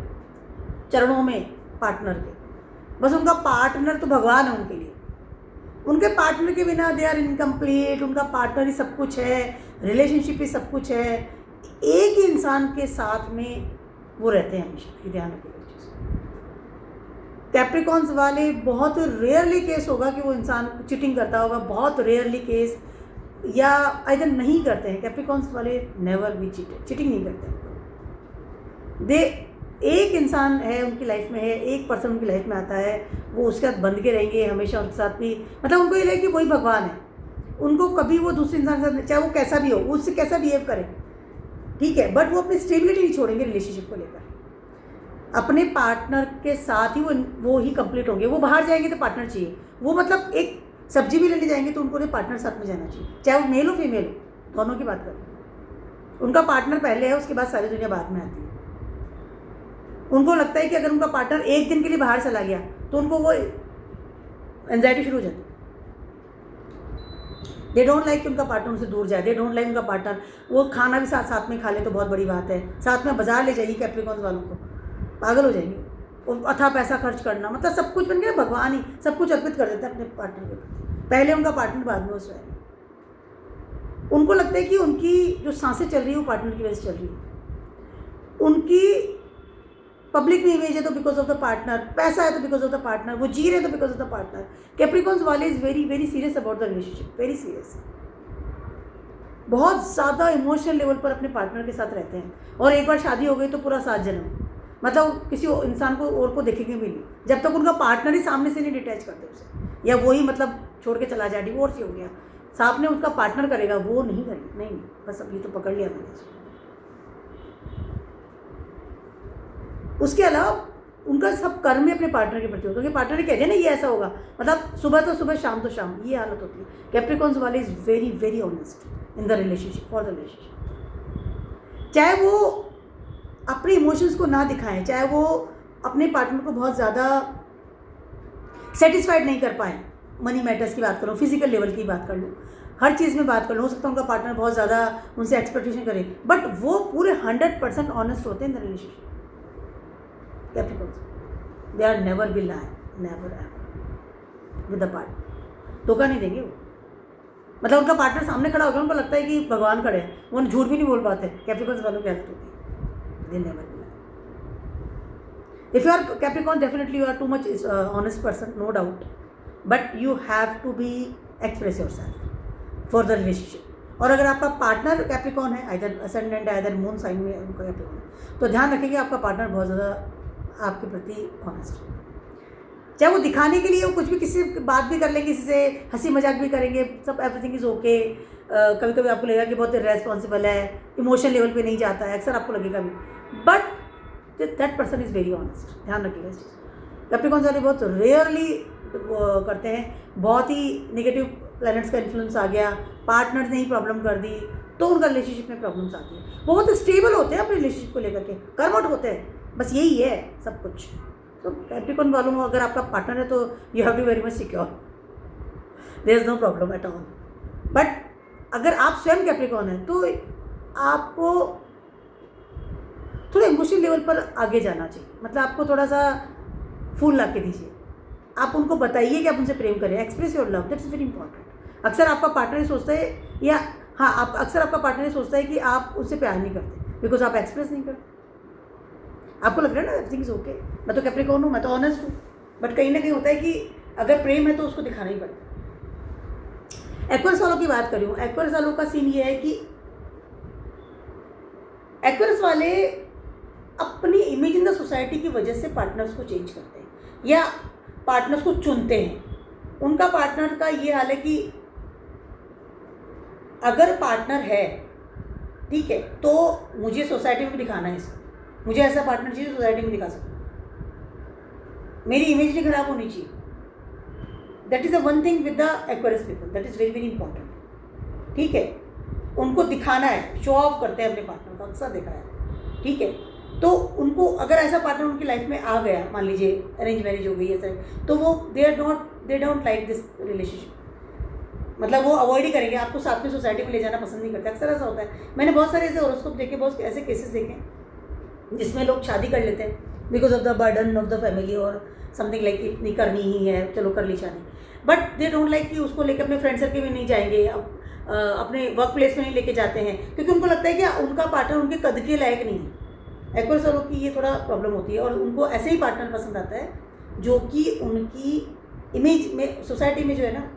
चरणों में पार्टनर के, बस उनका पार्टनर तो भगवान है उनके लिए। उनके पार्टनर के बिना दे आर इनकम्प्लीट। उनका पार्टनर ही सब कुछ है, रिलेशनशिप ही सब कुछ है। एक ही इंसान के साथ में वो रहते हैं हमेशा, ये ध्यान रखिएगा। कैप्रिकॉन्स वाले बहुत रेयरली केस होगा कि वो इंसान चीटिंग करता होगा, बहुत रेयरली केस, या आइदर नहीं करते हैं। कैप्रिकॉन्स वाले नेवर भी चीटिंग नहीं करते हैं। दे एक इंसान है उनकी लाइफ में है, एक पर्सन उनकी लाइफ में आता है, वो उसके साथ बंध के रहेंगे हमेशा, उनके साथ भी, मतलब उनको ये लगे कि वही भगवान है। उनको कभी वो दूसरे इंसान के साथ, चाहे वो कैसा भी हो, उससे कैसा बिहेव करे, ठीक है, बट वो अपनी स्टेबिलिटी नहीं छोड़ेंगे रिलेशनशिप को लेकर। अपने पार्टनर के साथ ही वो ही कंप्लीट होंगे। वो बाहर जाएंगे तो पार्टनर चाहिए। वो मतलब एक सब्जी भी लेने जाएंगे तो उनको पार्टनर साथ में जाना चाहिए, चाहे वो मेल हो फीमेल हो, दोनों की बात करें। उनका पार्टनर पहले है, उसके बाद सारी दुनिया बाद में आती है। उनको लगता है कि अगर उनका पार्टनर एक दिन के लिए बाहर चला गया तो उनको वो एंजाइटी शुरू हो जाती है। दे डोंट लाइक कि उनका पार्टनर उनसे दूर जाए। दे डोंट लाइक उनका पार्टनर वो खाना भी साथ में खा ले तो बहुत बड़ी बात है। साथ में बाजार ले जाइए कैप्रिकॉन्स वालों को, पागल हो जाएंगे। और अथा पैसा खर्च करना, मतलब सब कुछ बन गया, भगवान ही सब कुछ अर्पित कर देता है अपने पार्टनर के प्रति। पहले उनका पार्टनर, बाद में उसमें। उनको लगता है कि उनकी जो सांसें चल रही है वो पार्टनर की वजह से चल रही है। उनकी पब्लिक में इमेज है तो बिकॉज ऑफ द पार्टनर, पैसा है तो बिकॉज ऑफ द पार्टनर, वो जी रहे हैं तो because of the partner. Capricorns वाले is very very serious about the relationship, very serious. बहुत ज़्यादा इमोशनल लेवल पर अपने पार्टनर के साथ रहते हैं। और एक बार शादी हो गई तो पूरा 7 जन्म, मतलब किसी इंसान को और को देखेंगे भी नहीं जब तक उनका पार्टनर ही सामने से नहीं डिटैच करते उसे, या वही मतलब छोड़ के चला जाए, डिवोर्स ही हो गया, सामने उसका पार्टनर करेगा, वो नहीं करेगा। नहीं, बस अब ये तो पकड़ लिया मैंने। उसके अलावा उनका सब कर्म में अपने पार्टनर के प्रति होता है, क्योंकि पार्टनर ने कह दिया ना ये ऐसा होगा, मतलब सुबह तो सुबह शाम तो शाम, ये हालत होती है। कैप्रिकॉन्स वाले is very very honest in the relationship, for the relationship. चाहे वो अपने इमोशंस को ना दिखाएं, चाहे वो अपने पार्टनर को बहुत ज़्यादा सेटिस्फाइड नहीं कर पाएँ, मनी मैटर्स की बात करूँ, फिजिकल लेवल की बात कर लूँ, हर चीज़ में बात कर लूँ, हो सकता है उनका पार्टनर बहुत ज़्यादा उनसे एक्सपेक्टेशन करे, बट वो पूरे 100% ऑनेस्ट होते हैं in the relationship. Capricorns, they are never will lie, never ever with the partner। धोखा नहीं देंगे वो, मतलब उनका पार्टनर सामने खड़ा हो गया, उनको लगता है कि भगवान खड़े हैं, वो झूठ भी नहीं बोल पाते। कैप्रिकॉन्स वालों की आदत होती है, they never will lie। If you are Capricorn, definitely you are too much honest person, no doubt, but you have to be express yourself for the relationship। और अगर आपका पार्टनर कैप्रिकॉन है, आइदर असेंडेंट है, either moon sign में उनका Capricorn है, तो ध्यान रखिए कि आपका पार्टनर बहुत ज़्यादा आपके प्रति ऑनेस्ट है। चाहे वो दिखाने के लिए वो कुछ भी, किसी बात भी कर लेंगे, किसी से हंसी मजाक भी करेंगे, सब एवरीथिंग इज़ ओके। कभी कभी आपको लगेगा कि बहुत इरेस्पॉन्सिबल है, इमोशनल लेवल पे नहीं जाता है, अक्सर आपको लगेगा भी, but that person is very honest. ध्यान रखिएगा इस चीज़। कैप्रिकॉन्स वाले बहुत रेयरली करते हैं, बहुत ही नेगेटिव प्लैनेट्स का इन्फ्लुएंस आ गया, पार्टनर्स ने ही प्रॉब्लम कर दी तो उनका रिलेशनशिप में प्रॉब्लम्स आती है। बहुत स्टेबल होते हैं अपने रिलेशनशिप को लेकर के, कर्मठ होते हैं, बस यही है सब कुछ। तो कैप्रिकॉन वालों को अगर आपका पार्टनर है तो you have to very much secure, there is no problem at all. But अगर आप स्वयं कैप्रिकॉन हैं तो आपको थोड़ा इमोशनल लेवल पर आगे जाना चाहिए, मतलब आपको थोड़ा सा फूल ला के दीजिए, आप उनको बताइए कि आप उनसे प्रेम करें, express your love, that's very important. अक्सर आपका पार्टनर ये सोचता है, या हाँ, आप अक्सर आपका पार्टनर ये सोचता है कि आप उससे प्यार नहीं करते बिकॉज आप एक्सप्रेस नहीं करते। आपको लग रहा है ना एवरीथिंग इज ओके, मैं तो कैप्रिकॉन हूँ, मैं तो ऑनेस्ट हूँ, बट कहीं ना कहीं होता है कि अगर प्रेम है तो उसको दिखाना ही पड़ता है। एक्वेरियस वालों की बात कर रही हूँ। एक्वेरियस वालों का सीन ये है कि एक्वेरियस वाले अपनी इमेज इन द सोसाइटी की वजह से पार्टनर्स को चेंज करते हैं या पार्टनर्स को चुनते हैं। उनका पार्टनर का ये हाल है कि अगर पार्टनर है, ठीक है, तो मुझे सोसाइटी में भी दिखाना है इसको, मुझे ऐसा पार्टनर चाहिए सोसाइटी में दिखा सकूँ, मेरी इमेज नहीं खराब होनी चाहिए। That is a one thing with the Aquarius people, that is very very important. ठीक है, उनको दिखाना है, शो ऑफ करते हैं अपने पार्टनर का, अक्सर देखा है। ठीक है, तो उनको अगर ऐसा पार्टनर उनकी लाइफ में आ गया, मान लीजिए अरेंज मैरिज हो गई है सर, तो वो दे डोंट लाइक दिस रिलेशनशिप, मतलब वो अवॉइड ही करेंगे, आपको साथ में सोसाइटी में ले जाना पसंद नहीं करते। अक्सर ऐसा होता है, मैंने बहुत सारे ऐसे हॉरोस्कोप देखे, बहुत ऐसे केसेस देखे जिसमें लोग शादी कर लेते हैं because of the burden of the family और समथिंग लाइक इतनी करनी ही है, चलो कर ली शादी, बट दे डोंट लाइक कि उसको लेकर अपने फ्रेंड सर्कल में नहीं जाएंगे, अपने वर्क प्लेस में नहीं लेके जाते हैं, क्योंकि उनको लगता है कि उनका पार्टनर उनके कद के लायक नहीं है। एक्वेरियस वालों की ये थोड़ा प्रॉब्लम होती है और उनको ऐसे ही पार्टनर पसंद आता है जो कि उनकी इमेज में सोसाइटी में जो है ना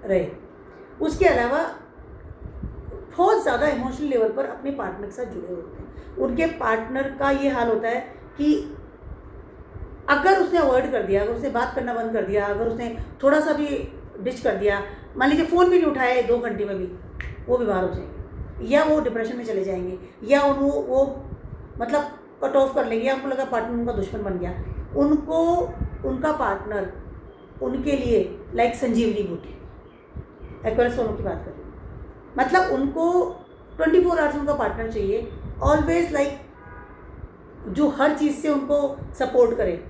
रहे। उसके अलावा बहुत ज़्यादा इमोशनल लेवल पर अपने पार्टनर के साथ जुड़े होते हैं। उनके पार्टनर का ये हाल होता है कि अगर उसने अवॉइड कर दिया, अगर उसने बात करना बंद कर दिया, अगर उसने थोड़ा सा भी डिच कर दिया, मान लीजिए फ़ोन भी नहीं उठाया 2 घंटे में भी, वो बीमार हो जाएंगे या वो डिप्रेशन में चले जाएंगे या वो मतलब कट ऑफ कर लेंगे, या उनको लगा पार्टनर उनका दुश्मन बन गया। उनको उनका पार्टनर उनके लिए लाइक संजीवनी बूटी, एक्वेरियस वालों की बात कर रही हूँ, मतलब उनको 24 आवर्स उनका पार्टनर चाहिए, ऑलवेज लाइक जो हर चीज़ से उनको सपोर्ट करे।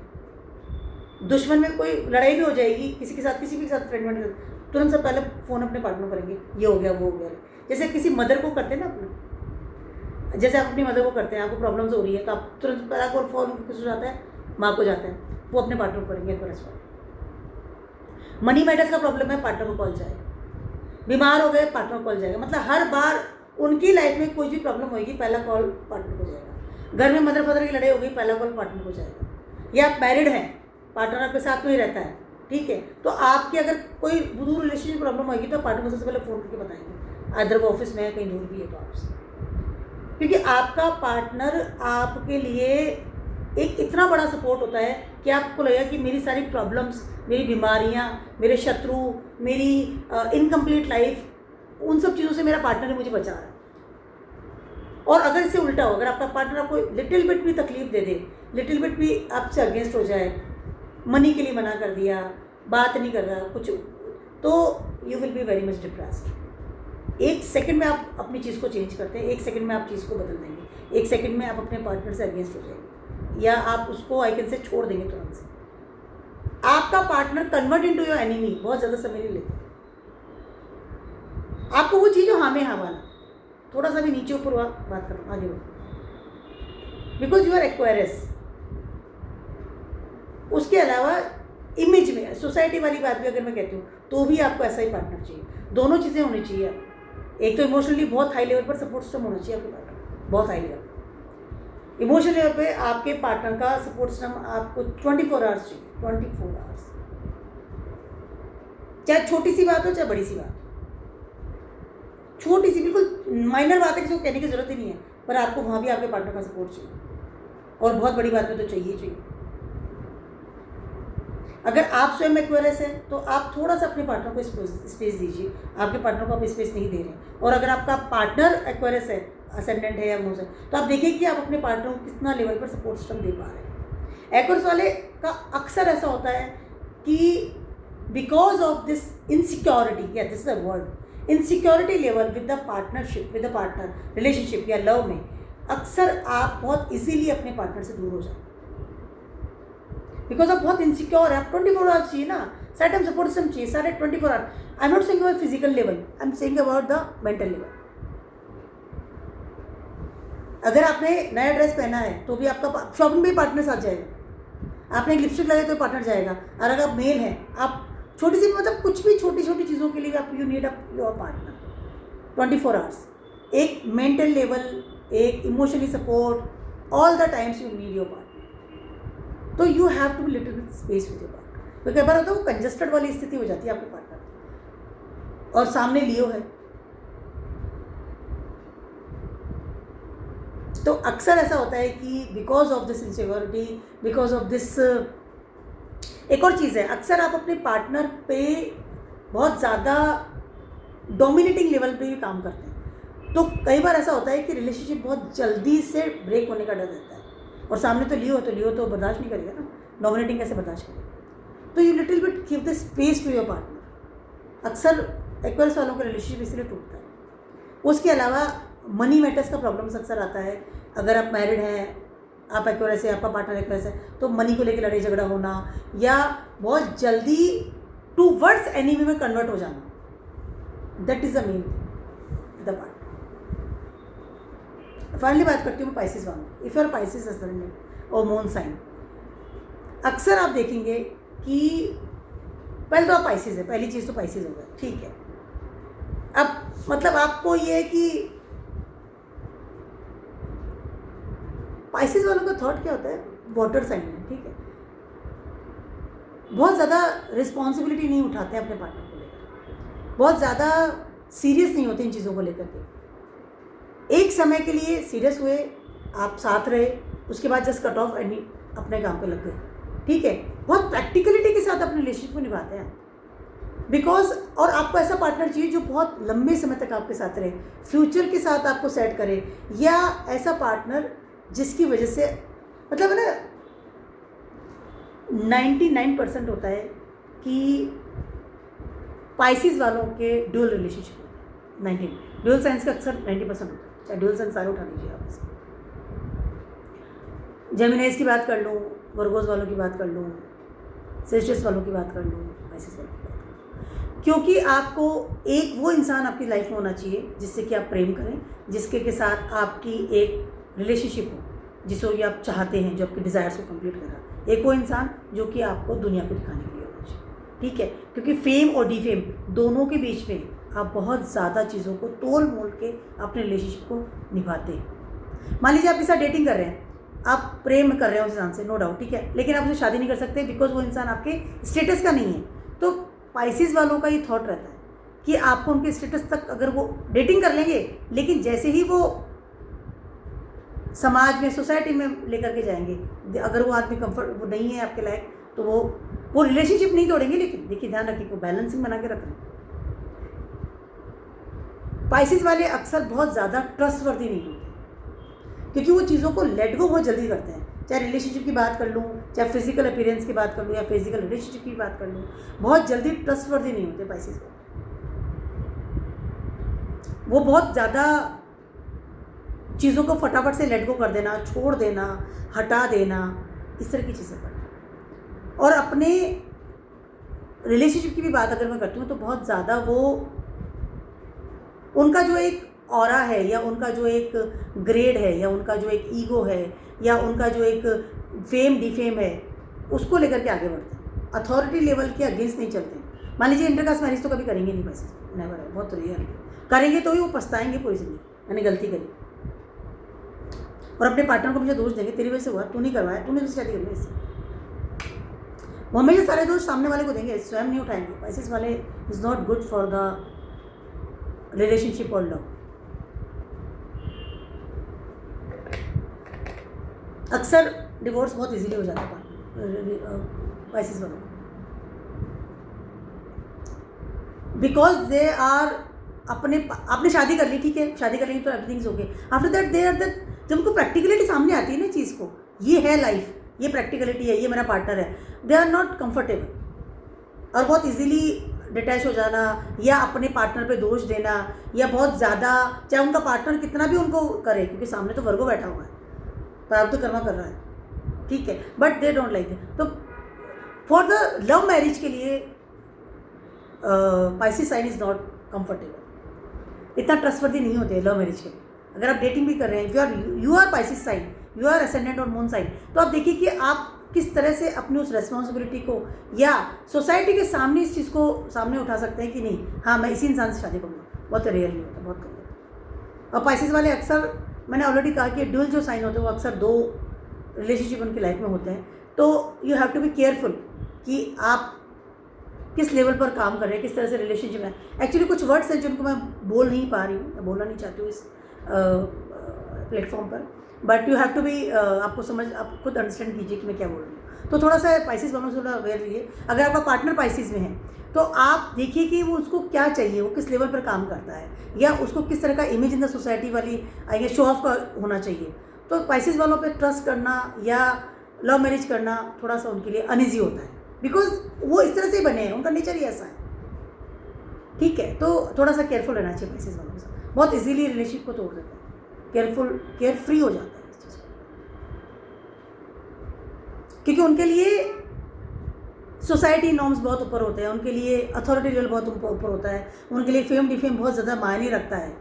दुश्मन में कोई लड़ाई भी हो जाएगी किसी के साथ, किसी भी के साथ फ्रेंड में, तुरंत से पहले फ़ोन अपने पार्टनर करेंगे, ये हो गया वो हो गया, जैसे किसी मदर को करते हैं ना अपना, जैसे आप अपनी मदर को करते हैं, आपको प्रॉब्लम्स हो रही है तो आप तुरंत पहला कॉल फ़ोन किस जाता है, माँ को जाता है, वो अपने पार्टनर को करेंगे। मनी मैटर्स का प्रॉब्लम है, पार्टनर को कॉल जाएगा, बीमार हो गए पार्टनर को कॉल जाएगा, मतलब हर बार उनकी लाइफ में कोई भी प्रॉब्लम होगी पहला कॉल पार्टनर को जाएगा। घर में मदर फादर की लड़ाई हो गई, पहला कॉल पार्टनर को जाएगा। या आप मैरिड हैं, पार्टनर आपके साथ में ही रहता है, ठीक है, तो आपकी अगर कोई दूर रिलेशनशिप प्रॉब्लम होगी तो पार्टनर को सबसे पहले फ़ोन करके बताएंगे, अदर वो ऑफिस में है, कहीं दूर भी है तो आपसे, क्योंकि आपका पार्टनर आपके लिए एक इतना बड़ा सपोर्ट होता है कि आपको लगेगा कि मेरी सारी प्रॉब्लम्स, मेरी बीमारियाँ, मेरे शत्रु, मेरी इनकम्प्लीट लाइफ, उन सब चीज़ों से मेरा पार्टनर ही मुझे बचा रहा है। और अगर इससे उल्टा हो, अगर आपका पार्टनर आपको लिटिल बिट भी तकलीफ दे दे, लिटिल बिट भी आपसे अगेंस्ट हो जाए, मनी के लिए मना कर दिया, बात नहीं कर रहा कुछ, तो you will be very much depressed. 1 second में आप अपनी चीज़ को चेंज करते हैं, 1 सेकंड में आप चीज़ को बदल देंगे, 1 सेकंड में आप अपने पार्टनर से अगेंस्ट हो जाएंगे या आप उसको आई कैन से छोड़ देंगे तुरंत से। आपका partner convert into your enemy बहुत ज़्यादा समय नहीं लेता। आपको वो चीज़ जो हाँ में हाँ वाला, थोड़ा सा भी नीचे ऊपर हुआ बात करो, आगे बढ़ो, बिकॉज यू आर एक्वेरियस। उसके अलावा इमेज में सोसाइटी वाली बात भी अगर मैं कहती हूँ तो भी आपको ऐसा ही पार्टनर चाहिए। दोनों चीज़ें होनी चाहिए। एक तो इमोशनली बहुत हाई लेवल पर सपोर्ट सिस्टम होना चाहिए आपके पार्टनर, बहुत हाई लेवल। इमोशनल लेवल पे आपके पार्टनर का सपोर्ट सिस्टम आपको 24 आवर्स चाहिए, 24 आवर्स, चाहे छोटी सी बात हो चाहे बड़ी सी बात हो। छोटी सी बिल्कुल माइनर बात है, किसी को कहने की जरूरत ही नहीं है, पर आपको वहाँ भी आपके पार्टनर का सपोर्ट चाहिए, और बहुत बड़ी बात में तो चाहिए। अगर आप स्वयं एक्वेरियस हैं तो आप थोड़ा सा अपने पार्टनर को स्पेस दीजिए, आपके पार्टनर को आप स्पेस नहीं दे रहे हैं। और अगर आपका पार्टनर एक्वेरियस है, असेंडेंट है या मून है, तो आप देखिए कि आप अपने पार्टनर को कितना लेवल पर सपोर्ट सिस्टम दे पा रहे हैं। एक्वेरियस वाले का अक्सर ऐसा होता है कि बिकॉज ऑफ दिस इनसिक्योरिटी, या this is a word, insecurity level with the partnership, with the partner relationship या लव में, अक्सर आप बहुत इजीली अपने पार्टनर से दूर हो जाते हैं, बिकॉज आप बहुत इनसिक्योर है। आप 24 आवर्स चाहिए ना, सारे टाइम सपोर्ट सिस्टम चाहिए, सारे 24 hours. I am not saying about physical level, I am saying about the mental level. अगर आपने नया ड्रेस पहना है तो भी आपका शॉपिंग में पार्टनर साथ जाएगा, आपने लिपस्टिक लगाई तो पार्टनर जाएगा, और अगर आप मेल हैं, आप छोटी सी मतलब कुछ भी छोटी छोटी चीज़ों के लिए आप you need up your partner 24 hours. एक मेंटल लेवल, एक emotionally support, all the times you need your partner. तो you have to be little bit space with your partner. तो कई बार होता है वो कंजस्टेड वाली स्थिति हो जाती है आपके पार्टनर और सामने लियो है, तो अक्सर ऐसा होता है कि because of this insecurity, because of this, एक और चीज़ है, अक्सर आप अपने पार्टनर पे बहुत ज़्यादा डोमिनेटिंग लेवल पे भी काम करते हैं, तो कई बार ऐसा होता है कि रिलेशनशिप बहुत जल्दी से ब्रेक होने का डर रहता है। और सामने तो लियो तो बर्दाश्त नहीं करेगा ना, डोमिनेटिंग कैसे बर्दाश्त करेगा। तो you little bit give the space to your partner. अक्सर एक्वेरियस वालों का रिलेशनशिप इसलिए टूटता है। उसके अलावा मनी मैटर्स का प्रॉब्लम्स अक्सर आता है। अगर आप मैरिड हैं, आप एक्वेरियस है, आपका पार्टनर एक्वेरियस है, तो मनी को लेकर लड़ाई झगड़ा होना या बहुत जल्दी टूवर्ड्स एनिमी में कन्वर्ट हो जाना, that is the main the part. Finally बात करती हूँ पाइसेस वालों। इफ़ यूर पाइसेस असेंडेंट और मून साइन, अक्सर आप देखेंगे कि पहले तो आप पाइसेस है, पहली चीज़ तो पाइसेस हो गया, ठीक है। अब मतलब आपको ये है कि पाइसेस वालों का थॉट क्या होता है, वाटर साइन है, ठीक है। बहुत ज़्यादा रिस्पॉन्सिबिलिटी नहीं उठाते हैं अपने पार्टनर को लेकर, बहुत ज़्यादा सीरियस नहीं होते इन चीज़ों को लेकर के। एक समय के लिए सीरियस हुए, आप साथ रहे, उसके बाद जस्ट कट ऑफ एंड अपने काम पे लग गए, ठीक है। बहुत प्रैक्टिकलिटी के साथ अपने रिलेशनशिप को निभाते हैं बिकॉज, और आपको ऐसा पार्टनर चाहिए जो बहुत लंबे समय तक आपके साथ रहे, फ्यूचर के साथ आपको सेट करे, या ऐसा पार्टनर जिसकी वजह से मतलब है ना 99% होता है कि पाइसेस वालों के ड्यूअल रिलेशनशिप होते हैं। 19 ड्यूअल साइंस का अक्सर 90% होता है, चाहे ड्यूअल साइंस सारे उठा लीजिए आप इसे। जेमिनाइज की बात कर लूँ, वर्गोस वालों की बात कर लूँ, सेजिटस वालों की बात कर लूँ, पाइसेस वालों की बात कर लूँ, क्योंकि आपको एक वो इंसान आपकी लाइफ में होना चाहिए जिससे कि आप प्रेम करें, जिसके के साथ आपकी एक रिलेशनशिप हो, जिसको कि आप चाहते हैं, जो आपके डिज़ायर्स को कंप्लीट कर रहा है। एक वो इंसान जो कि आपको दुनिया को दिखाने के लिए होना चाहिए, ठीक है। क्योंकि फेम और डीफेम दोनों के बीच में आप बहुत ज़्यादा चीज़ों को तोल मोल के अपने रिलेशनशिप को निभाते हैं। मान लीजिए आप इसका डेटिंग कर रहे हैं, आप प्रेम कर रहे हो उस इंसान से, नो डाउट, ठीक है, लेकिन आप उससे शादी नहीं कर सकते बिकॉज वो इंसान आपके स्टेटस का नहीं है। तो पाइसेस वालों का ये थॉट रहता है कि आपको उनके स्टेटस तक अगर वो डेटिंग कर लेंगे, लेकिन जैसे ही वो समाज में, सोसाइटी में लेकर के जाएंगे, अगर वो आदमी कंफर्ट वो नहीं है आपके लायक, तो वो रिलेशनशिप नहीं तोड़ेंगे। लेकिन देखिए, ध्यान रखिए, वो बैलेंसिंग बना के रखना। पाइसेस वाले अक्सर बहुत ज़्यादा ट्रस्टवर्दी नहीं होते क्योंकि वो चीज़ों को लेट गो बहुत जल्दी करते हैं। चाहे रिलेशनशिप की बात कर लूँ, चाहे फिजिकल अपीयरेंस की बात कर लूँ, या फिजिकल रिलेशनशिप की बात कर लूँ, बहुत जल्दी ट्रस्टवर्दी नहीं होते पाइसेस। वो बहुत ज़्यादा चीज़ों को फटाफट से लेट गो कर देना, छोड़ देना, हटा देना, इस तरह की चीज़ें करते हैं। और अपने रिलेशनशिप की भी बात अगर मैं करती हूँ तो बहुत ज़्यादा वो, उनका जो एक ऑरा है, या उनका जो एक ग्रेड है, या उनका जो एक ईगो है, या उनका जो एक फेम डिफेम है, उसको लेकर के आगे बढ़ते हैं। अथॉरिटी लेवल के अगेंस्ट नहीं चलते हैं। मान लीजिए इंटरकास्ट मैरिज तो कभी करेंगे नहीं, पैसे नेवर है, बहुत रेयर करेंगे, तो ही वो पछताएंगे पूरी जिंदगी, मैंने गलती करी, और अपने पार्टनर को मुझे दोष देंगे, तेरी वजह से हुआ, तू नहीं करवाया, तूने मुझसे शादी करनी इससे। वो हमेशा सारे दोष सामने वाले को देंगे, स्वयं नहीं उठाएंगे। पाइसेस वाले is not good for the relationship और लव। अक्सर डिवोर्स बहुत इजीली हो जाता है पाइसेस वालों को, बिकॉज दे आर आपने शादी कर ली, ठीक है, शादी कर लेंगे तो everything is okay. After that they are the, जब उनको प्रैक्टिकलिटी सामने आती है ना चीज़ को, ये है लाइफ, ये प्रैक्टिकलिटी है, ये मेरा पार्टनर है, दे आर नॉट कंफर्टेबल। और बहुत इजीली डिटैच हो जाना, या अपने पार्टनर पे दोष देना, या बहुत ज़्यादा, चाहे उनका पार्टनर कितना भी उनको करे, क्योंकि सामने तो वर्गो बैठा हुआ है, प्रारब्ध तो कर्मा कर रहा है, ठीक है, but they don't like it. तो फॉर द लव मैरिज के लिए Pisces sign is not comfortable, इतना ट्रस्टवर्दी नहीं होते लव मैरिज के लिए। अगर आप डेटिंग भी कर रहे हैं, you are Pisces sign, you are ascendant और मून साइन, तो आप देखिए कि आप किस तरह से अपनी उस रेस्पॉन्सिबिलिटी को या सोसाइटी के सामने इस चीज़ को सामने उठा सकते हैं कि नहीं, हाँ मैं इसी इंसान से शादी करूँगा। बहुत रेयरली होता है, बहुत कम होता है। और पाइसेस वाले अक्सर, मैंने ऑलरेडी कहा कि ड्यूअल जो साइन होते हैं वो अक्सर दो रिलेशनशिप उनकी लाइफ में होते हैं, तो you have to be careful कि आप किस लेवल पर काम कर रहे हैं, किस तरह से रिलेशनशिप है। एक्चुअली कुछ वर्ड्स हैं जिनको मैं बोल नहीं पा रही हूँ, मैं बोलना नहीं चाहती हूँ इस प्लेटफॉर्म पर, but you have to be, आपको समझ, आप खुद अंडरस्टैंड कीजिए कि मैं क्या बोल रही हूँ। तो थोड़ा सा पाइसिस वालों से थोड़ा अवेयर रहिए। अगर आपका पार्टनर पाइसिस में है तो आप देखिए कि वो उसको क्या चाहिए, वो किस लेवल पर काम करता है, या उसको किस तरह का इमेज इन द सोसाइटी वाली आई शो ऑफ का होना चाहिए। तो पाइसिस वालों पे ट्रस्ट करना या लव मैरिज करना थोड़ा सा उनके लिए अनईजी होता है, बिकॉज वो इस तरह से ही बने हैं, उनका नेचर ही ऐसा है। ठीक है, तो थोड़ा सा केयरफुल रहना चाहिए पाइसिस वालों के साथ, बहुत इजीली रिलेशनशिप को तोड़ देता है, केयर फ्री हो जाता है इस चीज़ को, क्योंकि उनके लिए सोसाइटी नॉर्म्स बहुत ऊपर होते हैं, उनके लिए अथॉरिटी लेवल बहुत ऊपर होता है, उनके लिए फेम डिफेम बहुत ज़्यादा मायने रखता है।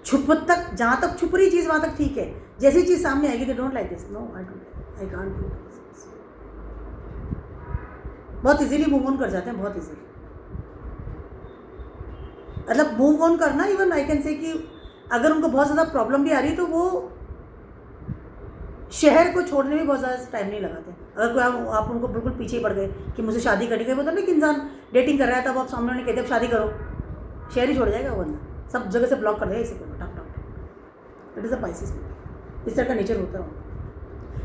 छुप तक, जहाँ तक छुप रही चीज़ वहाँ तक ठीक है, जैसी चीज़ सामने आएगी they don't like this, no I can't do this, बहुत इजीली मूव ऑन कर जाते हैं, बहुत इजीली। मतलब मूव ऑन करना, इवन आई कैन से कि अगर उनको बहुत ज़्यादा प्रॉब्लम भी आ रही है तो वो शहर को छोड़ने में बहुत ज़्यादा टाइम नहीं लगाते। अगर कोई आप उनको बिल्कुल पीछे ही पड़ गए कि मुझे शादी करनी है, मतलब कि इंसान डेटिंग कर रहा है तब आप सामने उन्हें कहते हैं शादी करो, शहर ही छोड़ जाएगा वो बंदा, सब जगह से ब्लॉक कर देगा इसे, टक टक। इट इज़ अ पाइसिस, इस तरह का नेचर होता है।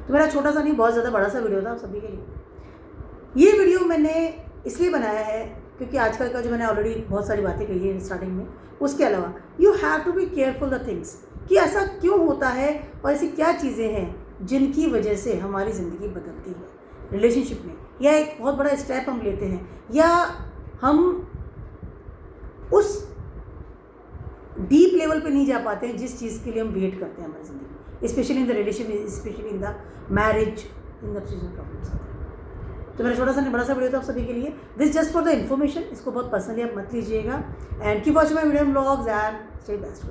तो मेरा छोटा सा नहीं, बहुत ज़्यादा बड़ा सा वीडियो था आप सभी के लिए। ये वीडियो मैंने इसलिए बनाया है क्योंकि आजकल का जो मैंने ऑलरेडी बहुत सारी बातें कही है स्टार्टिंग में, उसके अलावा you have to be careful the things, कि ऐसा क्यों होता है और ऐसी क्या चीज़ें हैं जिनकी वजह से हमारी ज़िंदगी बदलती है रिलेशनशिप में, या एक बहुत बड़ा स्टेप हम लेते हैं, या हम उस डीप लेवल पे नहीं जा पाते हैं जिस चीज़ के लिए हम वेट करते हैं हमारी ज़िंदगी, specially in the relation, specially in the marriage, in the चीज़ों प्रॉब्लम्स। तो मेरा छोटा सा नहीं बड़ा सा वीडियो था आप सभी के लिए, this just for the information, इसको बहुत पर्सनली आप मत लीजिएगा। And keep watching my video blogs and stay best.